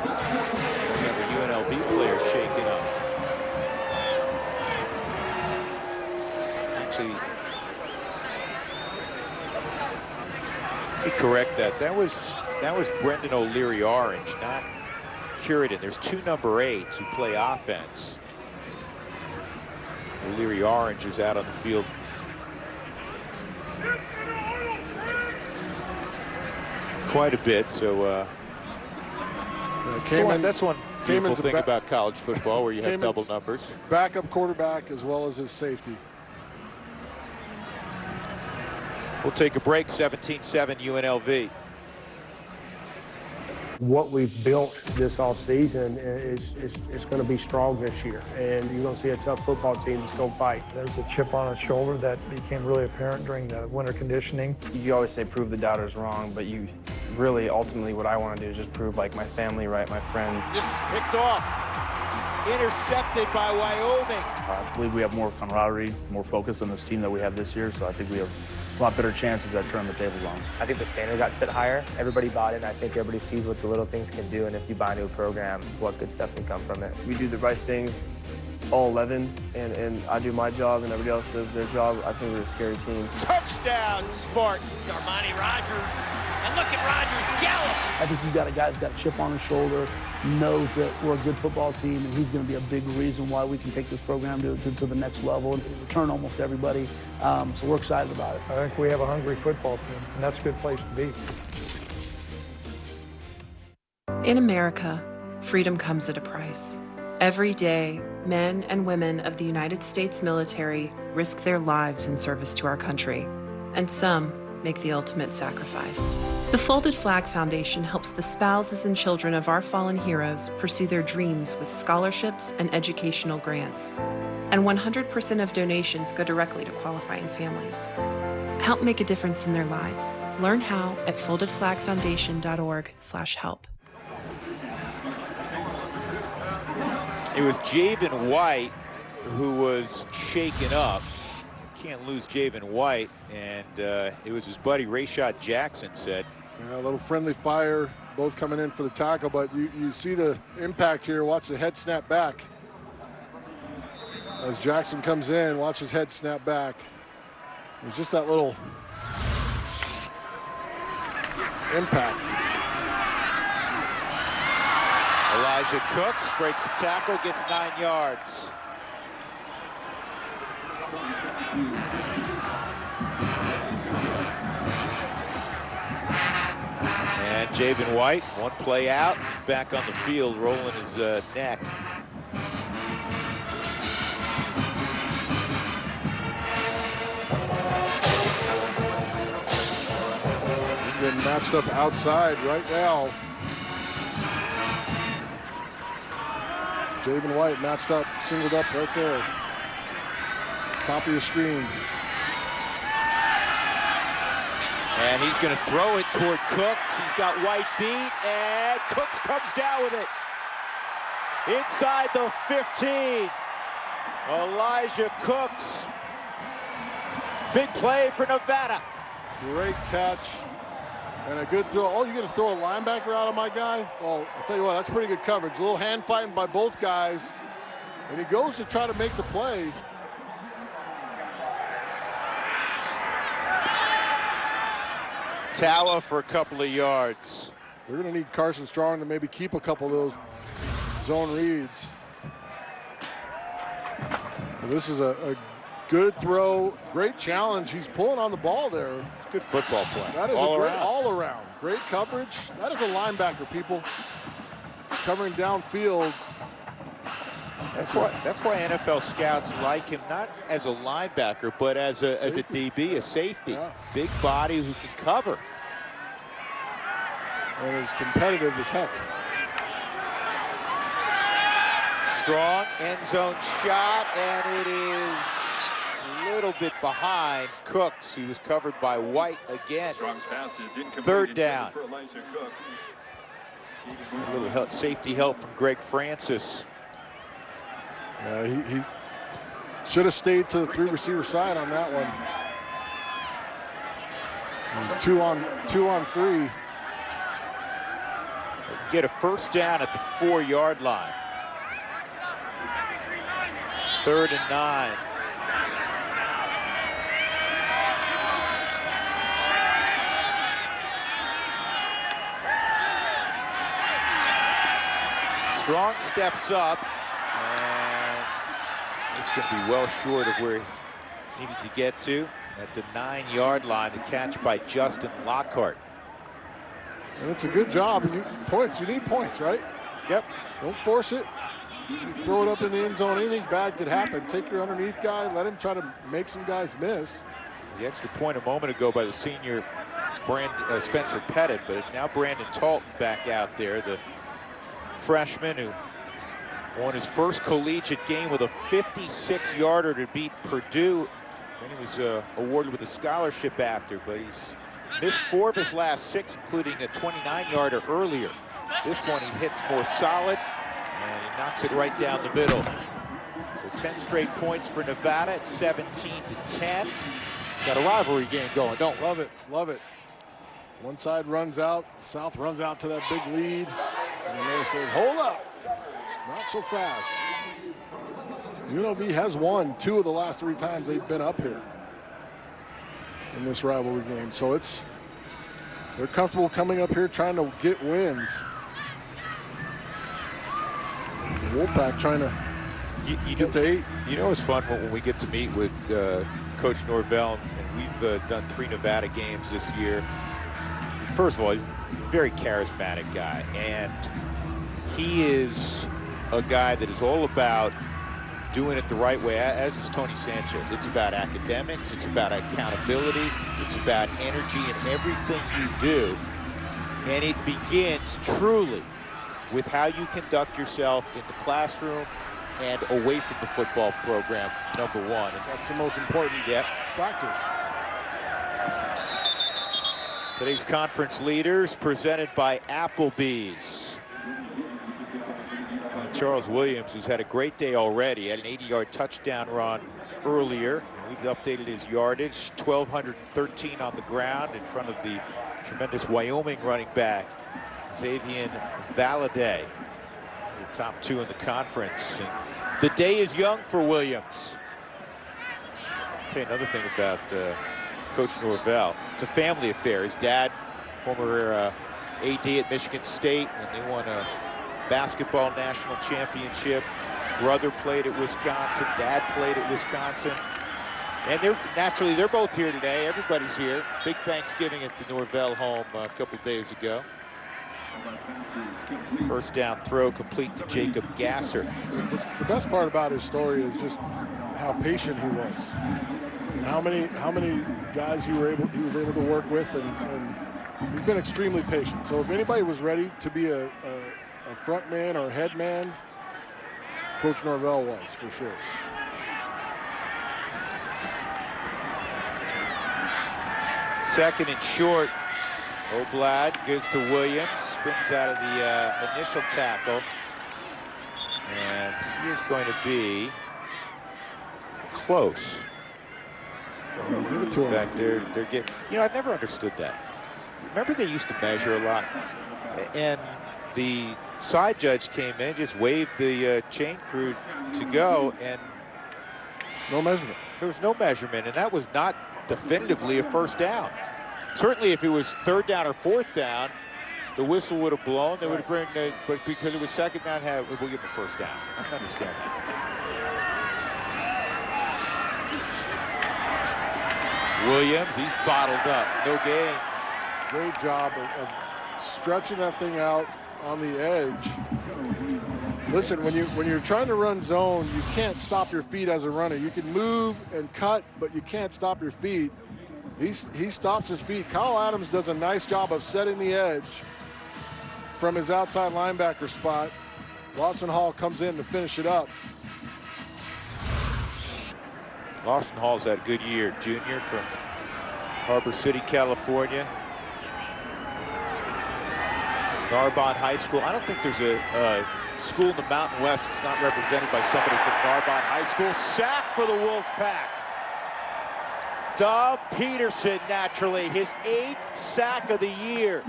have a UNLV player shaken up. Actually, let me correct that. That was Brendan O'Leary Orange, not Sheridan. There's 2 number 8s who play offense. O'Leary Orange is out on the field. Quite a bit, so that's one beautiful thing about college football, where you have double numbers. Backup quarterback as well as his safety. We'll take a break. 17-7 UNLV. What we've built this offseason is going to be strong this year, and you're going to see a tough football team that's going to fight. There's a chip on his shoulder that became really apparent during the winter conditioning. You always say prove the doubters wrong, but you really, ultimately, what I want to do is just prove, like, my family right, my friends. This is picked off. Intercepted by Wyoming. I believe we have more camaraderie, more focus on this team that we have this year, so I think we have a lot better chances at turning the tables on. I think the standard got set higher. Everybody bought in. I think everybody sees what the little things can do, and if you buy into a program, what good stuff can come from it. We do the right things, all 11, and I do my job, and everybody else does their job. I think we're a scary team. Touchdown, Spartans. Armani Rogers. And look at Rogers gallop. I think you got a guy that's got a chip on his shoulder, knows that we're a good football team, and he's going to be a big reason why we can take this program to the next level and return almost everybody. So we're excited about it. I think we have a hungry football team, and that's a good place to be. In America, freedom comes at a price. Every day, men and women of the United States military risk their lives in service to our country, and some make the ultimate sacrifice. The Folded Flag Foundation helps the spouses and children of our fallen heroes pursue their dreams with scholarships and educational grants. And 100% of donations go directly to qualifying families. Help make a difference in their lives. Learn how at foldedflagfoundation.org/help. It was Javen White who was shaken up. Can't lose Javen White, and it was his buddy Rayshad Jackson said. Yeah, a little friendly fire, both coming in for the tackle, but you see the impact here. Watch the head snap back. As Jackson comes in, watch his head snap back. It's just that little impact. Elijah Cooks breaks the tackle, gets 9 yards. And Javen White, one play out, back on the field, rolling his neck. He's been matched up outside right now. Javen White matched up, singled up right there. Top of your screen. And he's going to throw it toward Cooks. He's got White beat, and Cooks comes down with it. Inside the 15. Elijah Cooks. Big play for Nevada. Great catch. And a good throw. Oh, you're going to throw a linebacker out on my guy? Well, I'll tell you what, that's pretty good coverage. A little hand fighting by both guys. And he goes to try to make the play. Tower for a couple of yards. They're going to need Carson Strong to maybe keep a couple of those zone reads. Well, this is a good throw, great challenge. He's pulling on the ball there. It's good football play. That is all a great all around. Great coverage. That is a linebacker, people. Covering downfield. That's why NFL scouts like him, not as a linebacker, but as a DB, a safety. Yeah. Big body who can cover. And is competitive as heck. Strong end zone shot, and it is a little bit behind Cooks, who was covered by White again. Third down. A little safety help from Greg Francis. He should have stayed to the 3 receiver side on that one. He's 2 on 3. Get a first down at the 4-yard line. 3rd and 9. Strong steps up, and it's going to be well short of where he needed to get to at the 9-yard line. The catch by Justin Lockhart. And it's a good job. You need points, right? Yep. Don't force it. You throw it up in the end zone. Anything bad could happen. Take your underneath guy. Let him try to make some guys miss. The extra point a moment ago by the senior Spencer Pettit, but it's now Brandon Talton back out there, the freshman who won his first collegiate game with a 56-yarder to beat Purdue. And he was awarded with a scholarship after, but he's missed 4 of his last 6, including a 29-yarder earlier. This one he hits more solid, and he knocks it right down the middle. So 10 straight points for Nevada at 17-10. Got a rivalry game going, don't we? Love it, love it. One side runs out, South runs out to that big lead, and the other says, hold up, not so fast. UNLV has won 2 of the last 3 times they've been up here in this rivalry game. So they're comfortable coming up here trying to get wins. Wolfpack trying to get to 8. You know, it's fun when we get to meet with Coach Norvell, and we've done 3 Nevada games this year. First of all, he's a very charismatic guy, and he is a guy that is all about doing it the right way, as is Tony Sanchez. It's about academics, it's about accountability, it's about energy in everything you do. And it begins truly with how you conduct yourself in the classroom and away from the football program, number 1. And that's the most important factors. Today's conference leaders presented by Applebee's. Charles Williams, who's had a great day already, had an 80-yard touchdown run earlier. We've updated his yardage, 1,213 on the ground in front of the tremendous Wyoming running back, Xavier Valladay, the top 2 in the conference. And the day is young for Williams. I'll tell you another thing about Coach Norvell. It's a family affair. His dad, former AD at Michigan State, and they won a basketball national championship. His brother played at Wisconsin. Dad played at Wisconsin. And they're both here today. Everybody's here. Big Thanksgiving at the Norvell home a couple days ago. First down throw complete to Jacob Gasser. The best part about his story is just how patient he was, and how many guys he was able to work with, and he's been extremely patient. So if anybody was ready to be a front man or a head man, Coach Norvell was, for sure. Second and short. Oblad goes to Williams, spins out of the initial tackle, and he is going to be close. Give it to him. In fact, they're getting. You know, I've never understood that. remember they used to measure a lot, and the side judge came in, just waved the chain crew to go, and no measurement. There was no measurement, and that was not definitively a first down. Certainly if it was 3rd down or 4th down, the whistle would have blown. They would have bring the, but because it was 2nd down, we'll give the first down. I can understand that. Williams, he's bottled up. No gain. Great job of stretching that thing out on the edge. Listen, when you're trying to run zone, you can't stop your feet as a runner. You can move and cut, but you can't stop your feet. He stops his feet. Kyle Adams does a nice job of setting the edge from his outside linebacker spot. Lawson Hall comes in to finish it up. Lawson Hall's had a good year, junior from Harbor City, California. Narbonne High School. I don't think there's a school in the Mountain West that's not represented by somebody from Narbonne High School. Sack for the Wolfpack. Doug Peterson, naturally, his 8th sack of the year.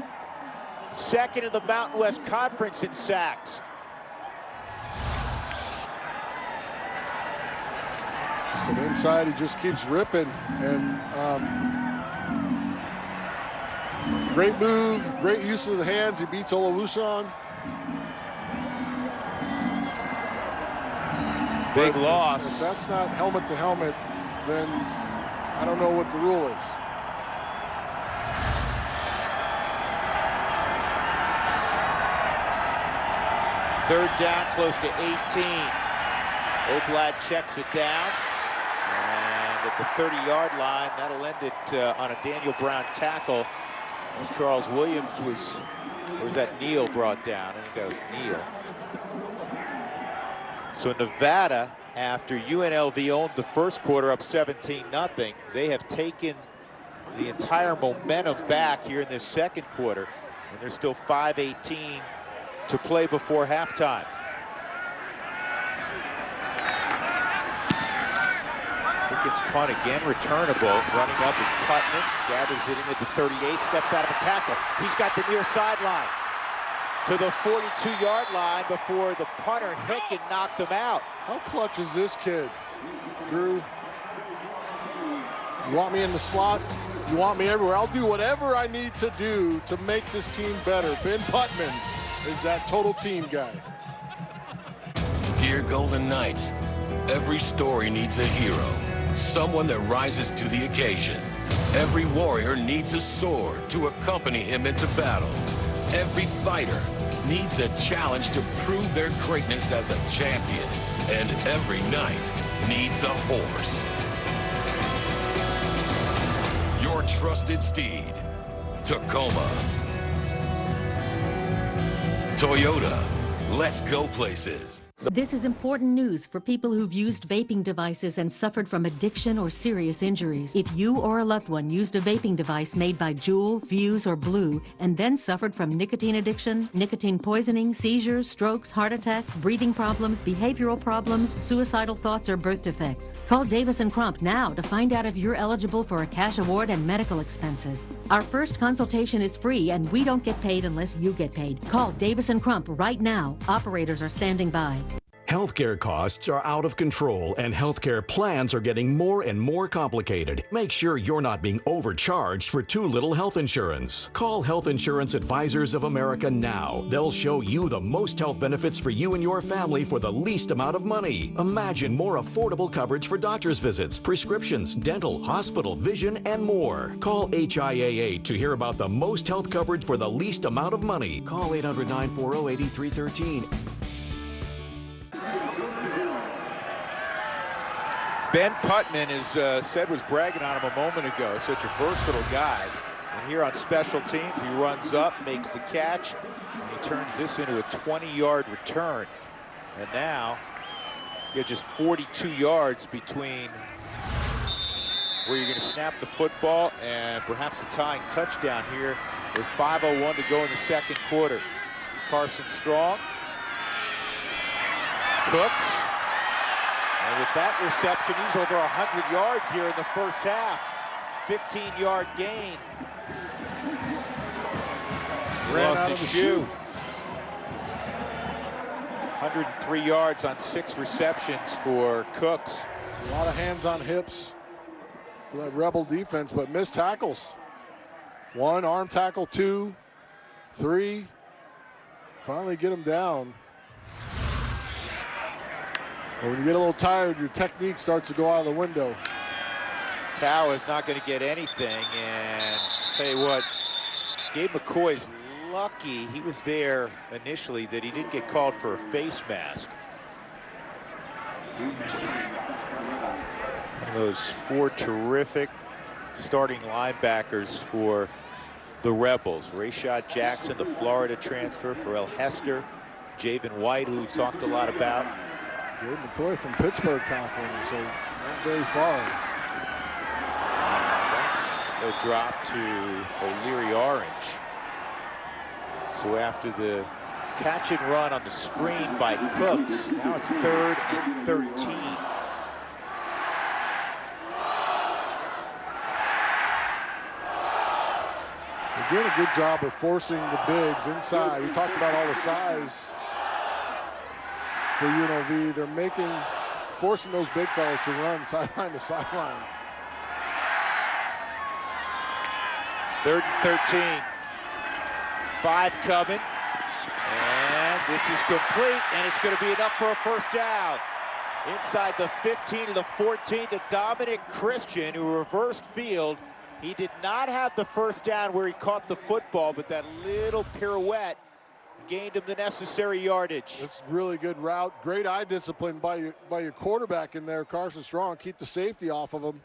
2nd in the Mountain West Conference in sacks. Just an inside, he just keeps ripping. And great move, great use of the hands. He beats Olawusan. Big loss. If that's not helmet to helmet, then I don't know what the rule is. Third down, close to 18. Oblad checks it down. And at the 30-yard line, that'll end it on a Daniel Brown tackle. As Charles Williams was, or was that Neal brought down? I think that was Neal. So Nevada, after UNLV owned the first quarter up 17-0, they have taken the entire momentum back here in this second quarter, and there's still 5:18 to play before halftime. Pickens punt again, returnable. Running up is Putman, gathers it in at the 38, steps out of a tackle. He's got the near sideline to the 42-yard line before the punter Hicken knocked him out. How clutch is this kid, Drew? You want me in the slot? You want me everywhere? I'll do whatever I need to do to make this team better. Ben Putman is that total team guy. Dear Golden Knights, every story needs a hero, someone that rises to the occasion. Every warrior needs a sword to accompany him into battle. Every fighter needs a challenge to prove their greatness as a champion. And every knight needs a horse. Your trusted steed, Tacoma. Toyota, let's go places. This is important news for people who've used vaping devices and suffered from addiction or serious injuries. If you or a loved one used a vaping device made by Juul, Vuse, or Blue and then suffered from nicotine addiction, nicotine poisoning, seizures, strokes, heart attacks, breathing problems, behavioral problems, suicidal thoughts, or birth defects, call Davis & Crump now to find out if you're eligible for a cash award and medical expenses. Our first consultation is free and we don't get paid unless you get paid. Call Davis & Crump right now. Operators are standing by. Healthcare costs are out of control and healthcare plans are getting more and more complicated. Make sure you're not being overcharged for too little health insurance. Call Health Insurance Advisors of America now. They'll show you the most health benefits for you and your family for the least amount of money. Imagine more affordable coverage for doctor's visits, prescriptions, dental, hospital, vision, and more. Call HIAA to hear about the most health coverage for the least amount of money. Call 800-940-8313. Ben Putman, as said, was bragging on him a moment ago. Such a versatile guy. And here on special teams, he runs up, makes the catch, and he turns this into a 20-yard return. And now, you have just 42 yards between where you're going to snap the football and perhaps a tying touchdown here with 5:01 to go in the second quarter. Carson Strong. Cooks. And with that reception, he's over 100 yards here in the first half. 15-yard gain. ran out his of the shoe. shoe. 103 yards on 6 receptions for Cooks. A lot of hands on hips for that Rebel defense, but missed tackles. 1 arm tackle, 2, 3. Finally get him down. But when you get a little tired, your technique starts to go out of the window. Tao is not going to get anything, and I'll tell you what, Gabe McCoy's lucky he was there initially that he didn't get called for a face mask. One of those 4 terrific starting linebackers for the Rebels. Rayshad Jackson, the Florida transfer, Pharrell Hester, Javen White, who we've talked a lot about. Gabe McCoy from Pittsburgh Conference, so not very far. That's a drop to O'Leary Orange. So after the catch and run on the screen by Cooks, now it's 3rd and 13. They're doing a good job of forcing the bigs inside. We talked about all the size for UNLV. They're forcing those big fellas to run sideline to sideline. 3rd and 13. 5 coming. And this is complete, and it's going to be enough for a first down. Inside the 15 to the 14 to Dominic Christian, who reversed field. He did not have the first down where he caught the football, but that little pirouette gained him the necessary yardage. It's a really good route. Great eye discipline by your quarterback in there, Carson Strong. Keep the safety off of him.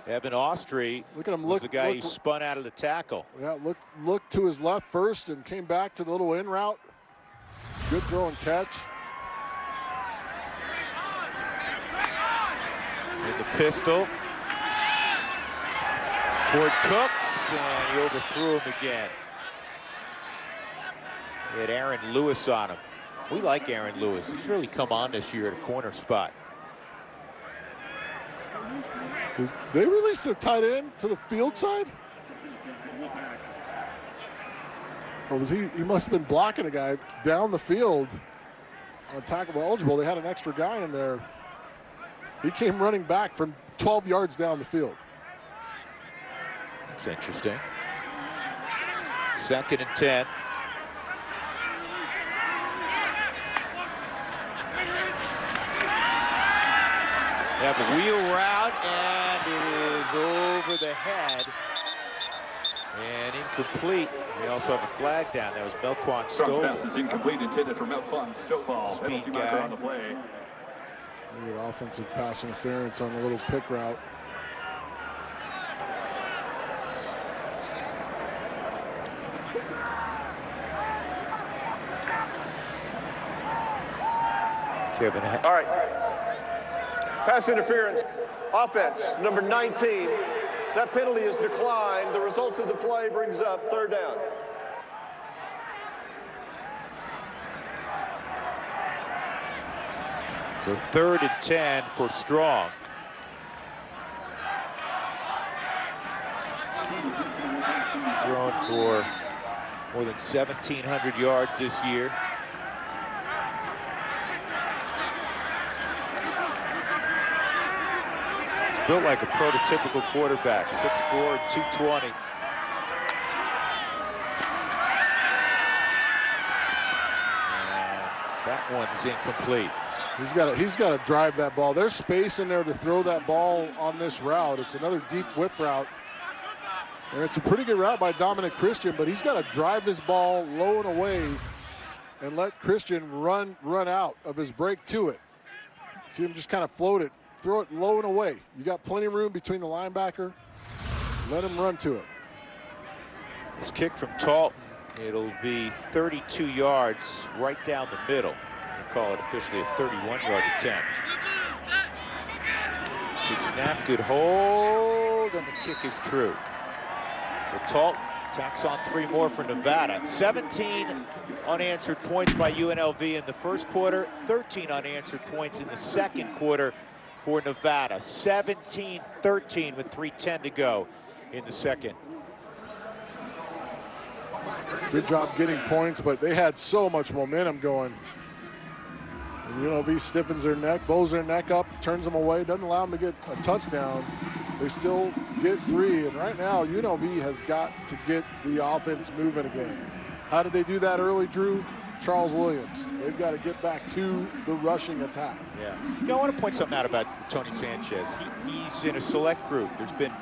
Evan Austrie, look at him. Was the guy who spun out of the tackle. Yeah, look to his left first and came back to the little in route. Good throw and catch. In the pistol toward Cooks, and he overthrew him again. He had Aaron Lewis on him. We like Aaron Lewis. He's really come on this year at a corner spot. Did they release their tight end to the field side? Or was he must have been blocking a guy down the field on tackle eligible. They had an extra guy in there. He came running back from 12 yards down the field. That's interesting. 2nd and 10. They have a wheel route, and it is over the head and incomplete. They also have a flag down. That was Melquan Stovall. Pass is incomplete, intended for Melquan Stovall. Penalty marker on the play. Good offensive pass interference on a little pick route. Kevin. All right. Pass interference. Offense, number 19. That penalty is declined. The result of the play brings up 3rd down. So 3rd and 10 for Strong. He's thrown for more than 1,700 yards this year. He's built like a prototypical quarterback, 6'4", 220. And that one's incomplete. He's got to drive that ball. There's space in there to throw that ball on this route. It's another deep whip route. And it's a pretty good route by Dominic Christian, but he's got to drive this ball low and away and let Christian run out of his break to it. See him just kind of float it, throw it low and away. You got plenty of room between the linebacker. Let him run to it. This kick from Talton, it'll be 32 yards right down the middle. They call it officially a 31-yard attempt. Good snap, good hold, and the kick is true. So Talton tacks on 3 more for Nevada. 17 unanswered points by UNLV in the first quarter, 13 unanswered points in the second quarter for Nevada. 17-13 with 3:10 to go in the second. Good job getting points, but they had so much momentum going. And UNLV stiffens their neck, bows their neck up, turns them away, doesn't allow them to get a touchdown. They still get 3, and right now UNLV has got to get the offense moving again. How did they do that early, Drew? Charles Williams. They've got to get back to the rushing attack. Yeah. You know, I want to point something out about Tony Sanchez. He's in a select group. There's been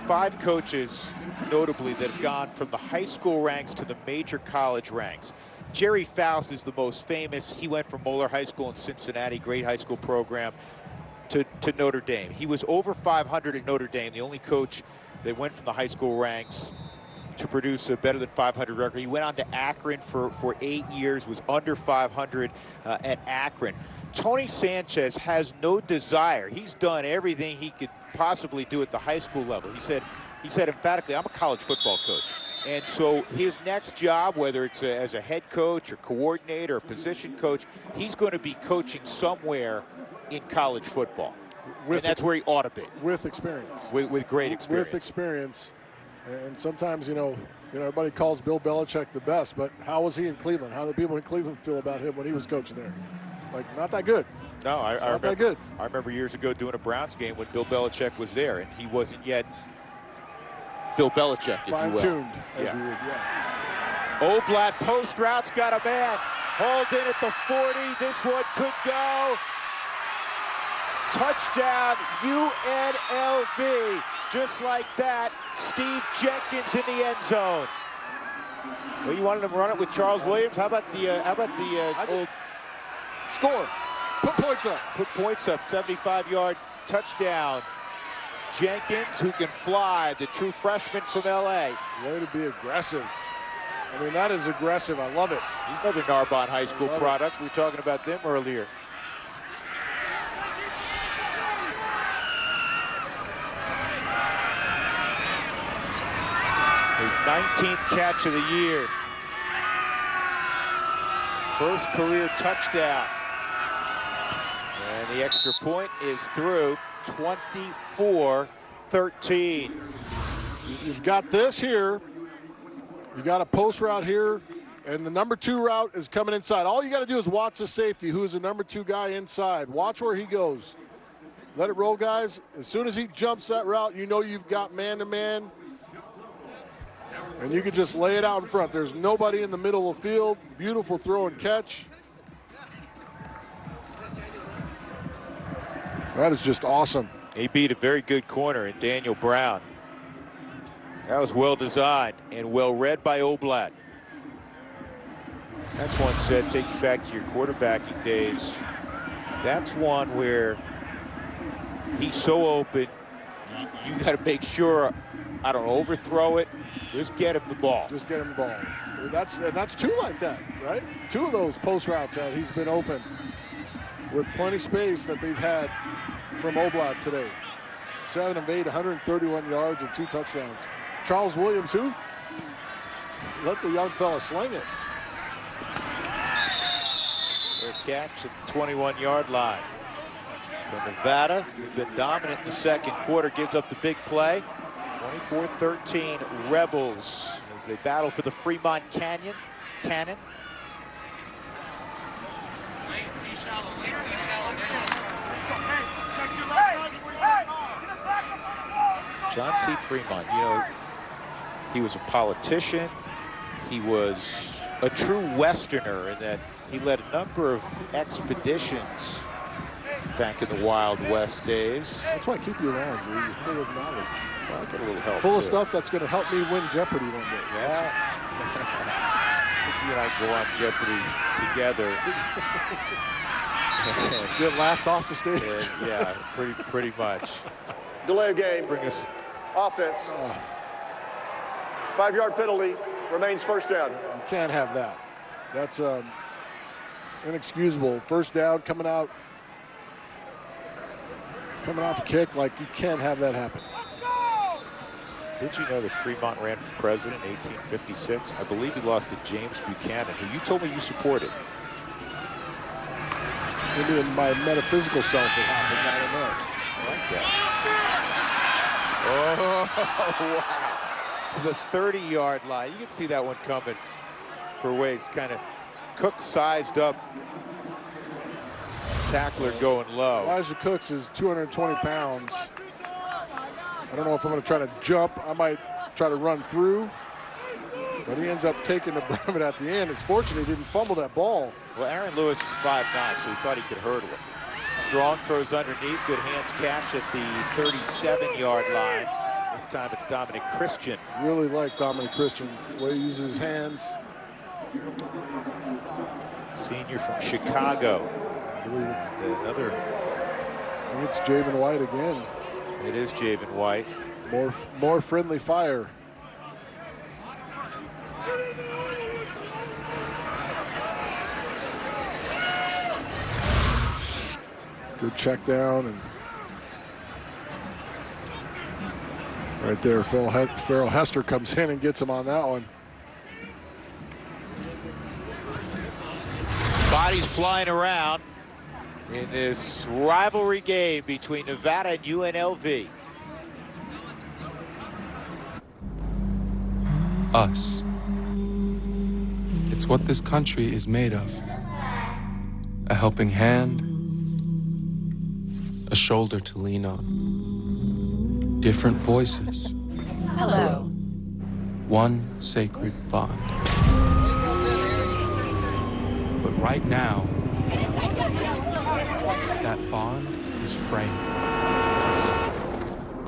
5 coaches, notably, that have gone from the high school ranks to the major college ranks. Jerry Faust is the most famous. He went from Moeller High School in Cincinnati, great high school program, to Notre Dame. He was over 500 at Notre Dame, the only coach that went from the high school ranks to produce a better than 500 record. He went on to Akron for 8 years, was under 500 at Akron. Tony Sanchez has no desire. He's done everything he could possibly do at the high school level. He said emphatically, I'm a college football coach. And so his next job, whether it's as a head coach or coordinator or position coach, he's going to be coaching somewhere in college football. And that's where he ought to be. With experience. With great experience. With experience. And sometimes, you know, everybody calls Bill Belichick the best, but how was he in Cleveland? How do the people in Cleveland feel about him when he was coaching there? Like, not that good. No, I not remember, that good. I remember years ago doing a Browns game when Bill Belichick was there, and he wasn't yet Bill Belichick, if you will. Fine-tuned, as you would, yeah. Oblat post routes, got a man. Hauled in at the 40. This one could go. Touchdown, UNLV. Just like that, Steve Jenkins in the end zone. Well, you wanted him to run it with Charles Williams. How about the old score? Put points up. Put points up. 75-yard touchdown. Jenkins, who can fly, the true freshman from LA. Way to be aggressive. I mean, that is aggressive. I love it. He's another Narbonne High School product. We were talking about them earlier. His 19th catch of the year. First career touchdown. And the extra point is through. 24-13. You've got this here. You got a post route here, and the number 2 route is coming inside. All you got to do is watch the safety, who is the number 2 guy inside. Watch where he goes. Let it roll, guys. As soon as he jumps that route, you know you've got man-to-man. And you can just lay it out in front. There's nobody in the middle of the field. Beautiful throw and catch. That is just awesome. He beat a very good corner in Daniel Brown. That was well designed and well read by Oblat. That's one said, take you back to your quarterbacking days. That's one where he's so open, you got to make sure, I don't overthrow it. Just get him the ball. Just get him the ball. That's 2 like that, right? 2 of those post routes that he's been open with plenty of space that they've had from Oblat today. 7 of 8, 131 yards and 2 touchdowns. Charles Williams, who? Let the young fella sling it. Their catch at the 21-yard line. So Nevada, who've been dominant in the second quarter, gives up the big play. 24-13 Rebels as they battle for the Fremont Cannon. John C. Fremont, you know, he was a politician. He was a true Westerner in that he led a number of expeditions back in the Wild West days. That's why I keep you around, Drew. You're full of knowledge. Well, I get a little help. Full of too. Stuff that's going to help me win Jeopardy one day. Yeah. I think you and I go on Jeopardy together. Get laughed off the stage. Yeah, pretty much. Delay of game. Bring us offense. 5-yard penalty. Remains first down. You can't have that. That's inexcusable. First down coming off a kick, like you can't have that happen. Did you know that Fremont ran for president in 1856? I believe he lost to James Buchanan, who you told me you supported. Maybe in my metaphysical self it happened. I don't know. I like that. Oh, wow. to the 30-yard line. You can see that one coming for Wade's kind of Cook sized up tackler going low. Elijah Cooks is 220 pounds. I don't know if I'm going to try to jump. I might try to run through. But he ends up taking the brunt of it at the end. It's fortunate he didn't fumble that ball. Well, Aaron Lewis is 5'9", so he thought he could hurdle it. Strong throws underneath. Good hands catch at the 37-yard line. This time it's Dominic Christian. Really like Dominic Christian, the way he uses his hands. Senior from Chicago. I believe Another. I think it's Javen White again. It is Javen White. More friendly fire. Good check down, and right there, Farrell Hester comes in and gets him on that one. Bodies flying around in this rivalry game between Nevada and UNLV. Us. It's what this country is made of. A helping hand, a shoulder to lean on. Different voices. Hello. One sacred bond. But right now, that bond is fraying.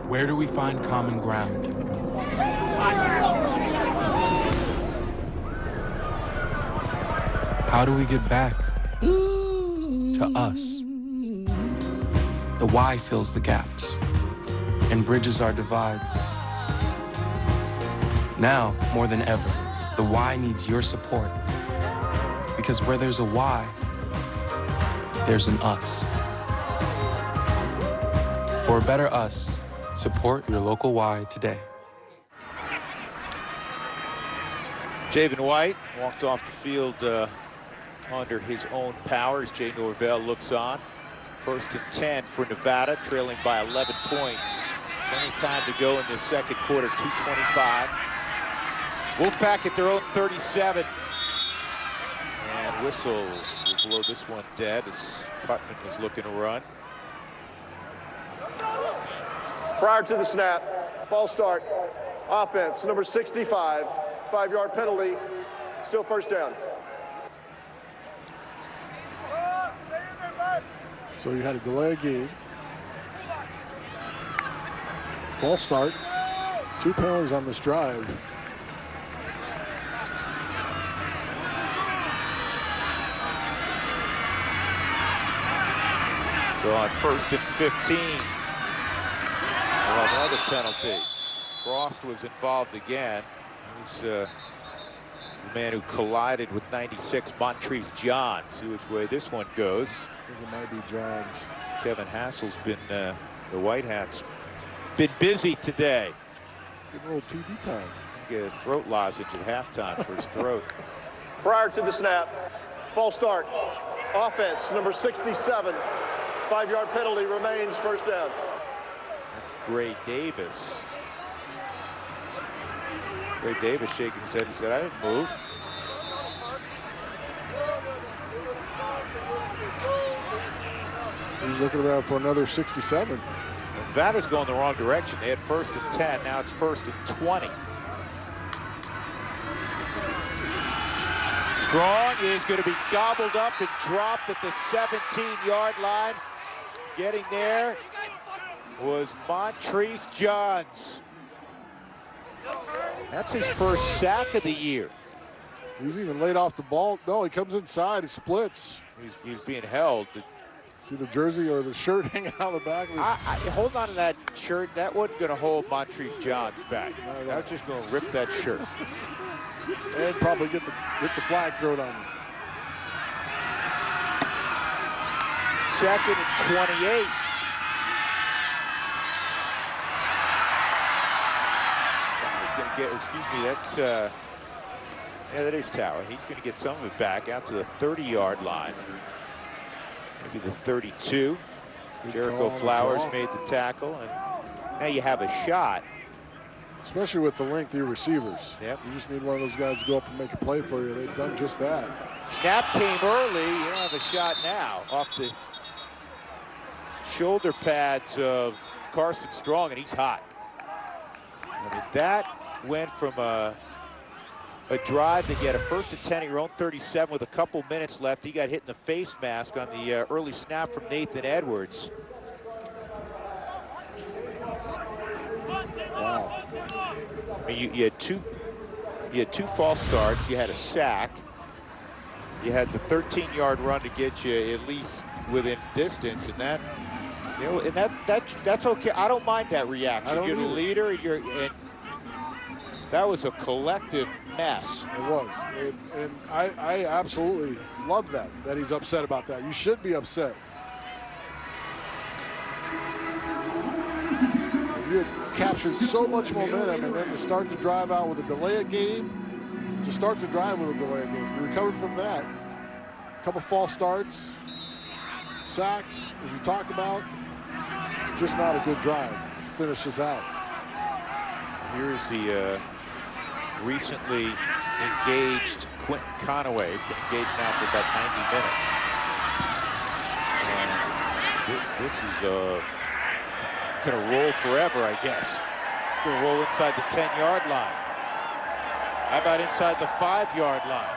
Where do we find common ground? How do we get back to us? The why fills the gaps and bridges our divides. Now, more than ever, the why needs your support. Because where there's a why, there's an us. For a better us, support your local why today. Javen White walked off the field under his own power as Jay Norvell looks on. 1st and 10 for Nevada, trailing by 11 points. Plenty of time to go in the second quarter, 2:25. Wolfpack at their own 37. And whistles will blow this one dead as Putman was looking to run. Prior to the snap, ball start, offense, number 65, 5-yard penalty, still first down. So you had a delay game. Ball start. 2 penalties on this drive. So on 1st and 15, we'll have another penalty. Frost was involved again. He was the man who collided with 96, Montrese Johns. See which way this one goes. I think it might be Johns. Kevin Hassel's been, the White Hats, been busy today. Good little TV time. Get a throat lozenge at halftime for his throat. Prior to the snap, false start, offense, number 67, 5-yard penalty remains first down. That's Gray Davis. Gray Davis shaking his head. He said, I didn't move. He's looking around for another 67. Nevada's going the wrong direction. They had 1st and 10. Now it's 1st and 20. Strong is going to be gobbled up and dropped at the 17-yard line. Getting there was Montrese Johns. That's his first sack of the year. He's even laid off the ball. No, he comes inside. He splits. He's being held. See the jersey or the shirt hanging out of the back? Hold on to that shirt. That wasn't going to hold Montrese Johns back. That was just going to rip that shirt. And probably get the flag thrown on you. 2nd and 28. Going to get, excuse me, that's, yeah, that is Tower. He's going to get some of it back out to the 30-yard line. Maybe the 32. Jericho Flowers made the tackle, and now you have a shot Especially with the length of your receivers. Yep. You just need one of those guys to go up and make a play for you. They've done just that. Snap came early. You don't have a shot now. Off the shoulder pads of Carson Strong, and he's hot. I mean, that went from a drive that you had a 1st and 10 at your own 37 with a couple minutes left. He got hit in the face mask on the early snap from Nathan Edwards. Wow. I mean, you had two false starts. You had a sack. You had the 13-yard run to get you at least within distance, and that, you know, and that's okay. I don't mind that reaction. You're the leader, and that was a collective mess. It was, and I absolutely love that he's upset about that. You should be upset. You had captured so much momentum, and then to start to drive out with a delay of game, to start to drive with a delay of game. You recovered from that. A couple false starts, sack, as you talked about. Just not a good drive to finish this out. Here's the recently engaged Quentin Conaway. He's been engaged now for about 90 minutes. And this is going to roll forever, I guess. It's going to roll inside the 10-yard line. How about inside the 5-yard line?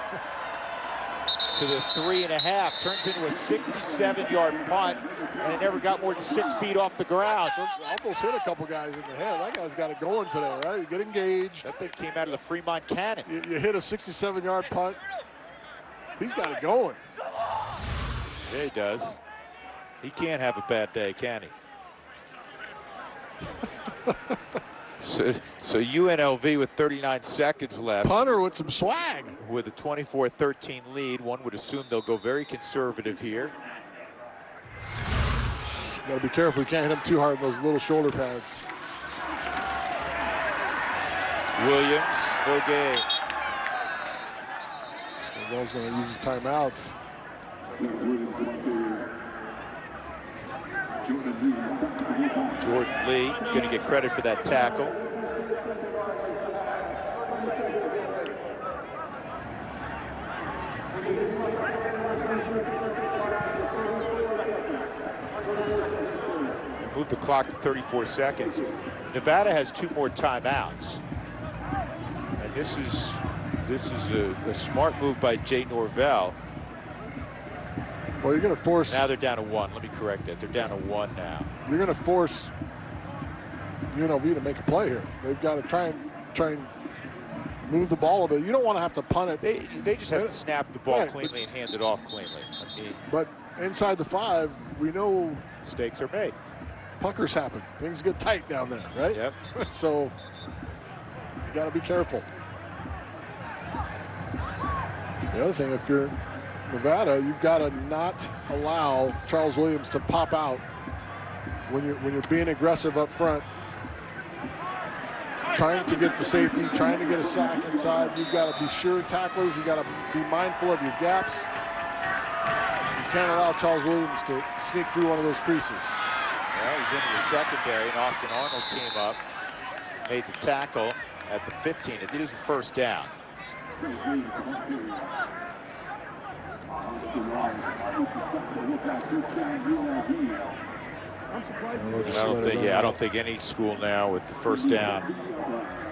To the 3.5. Turns into a 67-yard punt, and it never got more than 6 feet off the ground. So almost hit a couple guys in the head. That guy's got it going today, right? You get engaged. That thing came out of the Fremont cannon. You hit a 67-yard punt. He's got it going. Yeah, he does. He can't have a bad day, can he? So UNLV with 39 seconds left. Punter with some swag. With a 24-13 lead. One would assume they'll go very conservative here. Got to be careful. You can't hit him too hard in those little shoulder pads. Williams, no gain. Bell's going to use his timeouts. Jordan Lee going to get credit for that tackle. Move the clock to 34 seconds. Nevada has 2 more timeouts. And this is a smart move by Jay Norvell. Well, you're going to force. Now they're down to 1. Let me correct that. They're down to 1 now. You're going to force UNLV to make a play here. They've got to try and move the ball a bit. You don't want to have to punt it. They just have to snap the ball cleanly and hand it off cleanly. I mean, but inside the 5, we know mistakes are made. Puckers happen. Things get tight down there, right? Yep. So you got to be careful. The other thing, if you're Nevada, you've got to not allow Charles Williams to pop out when you're being aggressive up front, trying to get the safety, trying to get a sack inside. You've got to be sure tacklers. You've got to be mindful of your gaps. You can't allow Charles Williams to sneak through one of those creases. Well, he's into the secondary, and Austin Arnold came up, made the tackle at the 15. It is a first down. I don't think any school now with the first down.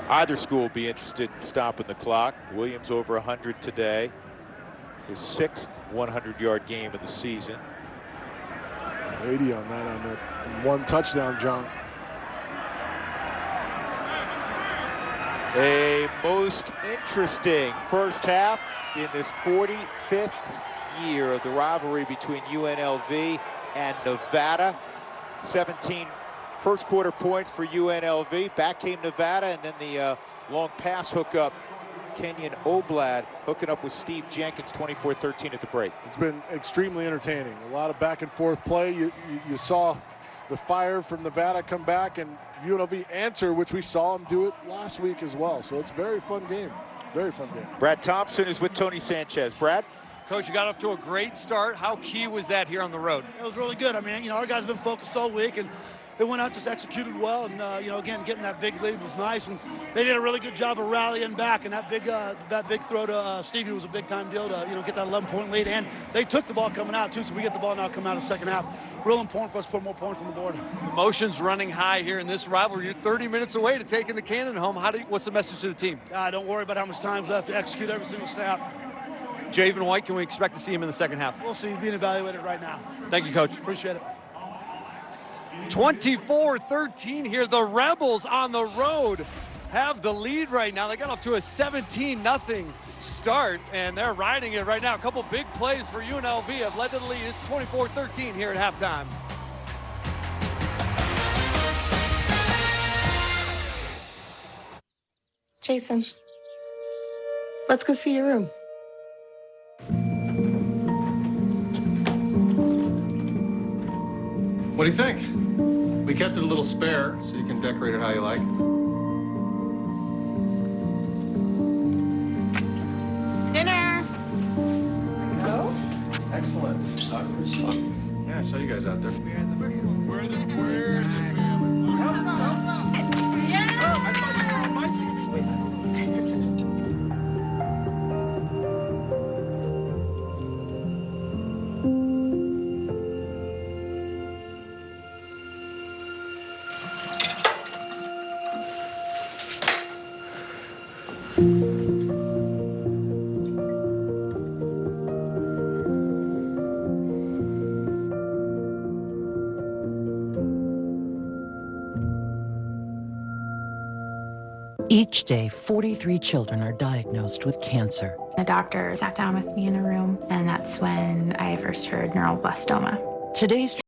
Either school will be interested in stopping the clock. Williams over 100 today. His 6th 100-yard game of the season. 80 on that one touchdown, John. A most interesting first half in this 45th year of the rivalry between UNLV and Nevada. 17 first quarter points for UNLV. Back came Nevada, and then the long pass hookup. Kenyon Oblad hooking up with Steve Jenkins, 24-13 at the break. It's been extremely entertaining. A lot of back and forth play. You saw the fire from Nevada come back, and UNLV answer, which we saw them do it last week as well. So it's a very fun game. Very fun game. Brad Thompson is with Tony Sanchez. Brad? Coach, you got off to a great start. How key was that here on the road? It was really good. I mean, our guys have been focused all week, and they went out, just executed well, and again, getting that big lead was nice, and they did a really good job of rallying back, and that big throw to Stevie was a big-time deal to, get that 11-point lead, and they took the ball coming out, too, so we get the ball now coming out of the second half. Real important for us to put more points on the board. Emotions running high here in this rivalry. You're 30 minutes away to taking the Cannon home. What's the message to the team? Don't worry about how much time's left to execute every single snap. Javen White, can we expect to see him in the second half? We'll see. He's being evaluated right now. Thank you, Coach. Appreciate it. 24-13 here. The Rebels on the road have the lead right now. They got off to a 17-0 start, and they're riding it right now. A couple big plays for UNLV have led to the lead. It's 24-13 here at halftime. Jason, let's go see your room. What do you think? We kept it a little spare, so you can decorate it how you like. Dinner. No? Excellent. Soccer is fun. Yeah, I saw you guys out there. We're the family. Each day, 43 children are diagnosed with cancer. The doctor sat down with me in a room, and that's when I first heard neuroblastoma. Today's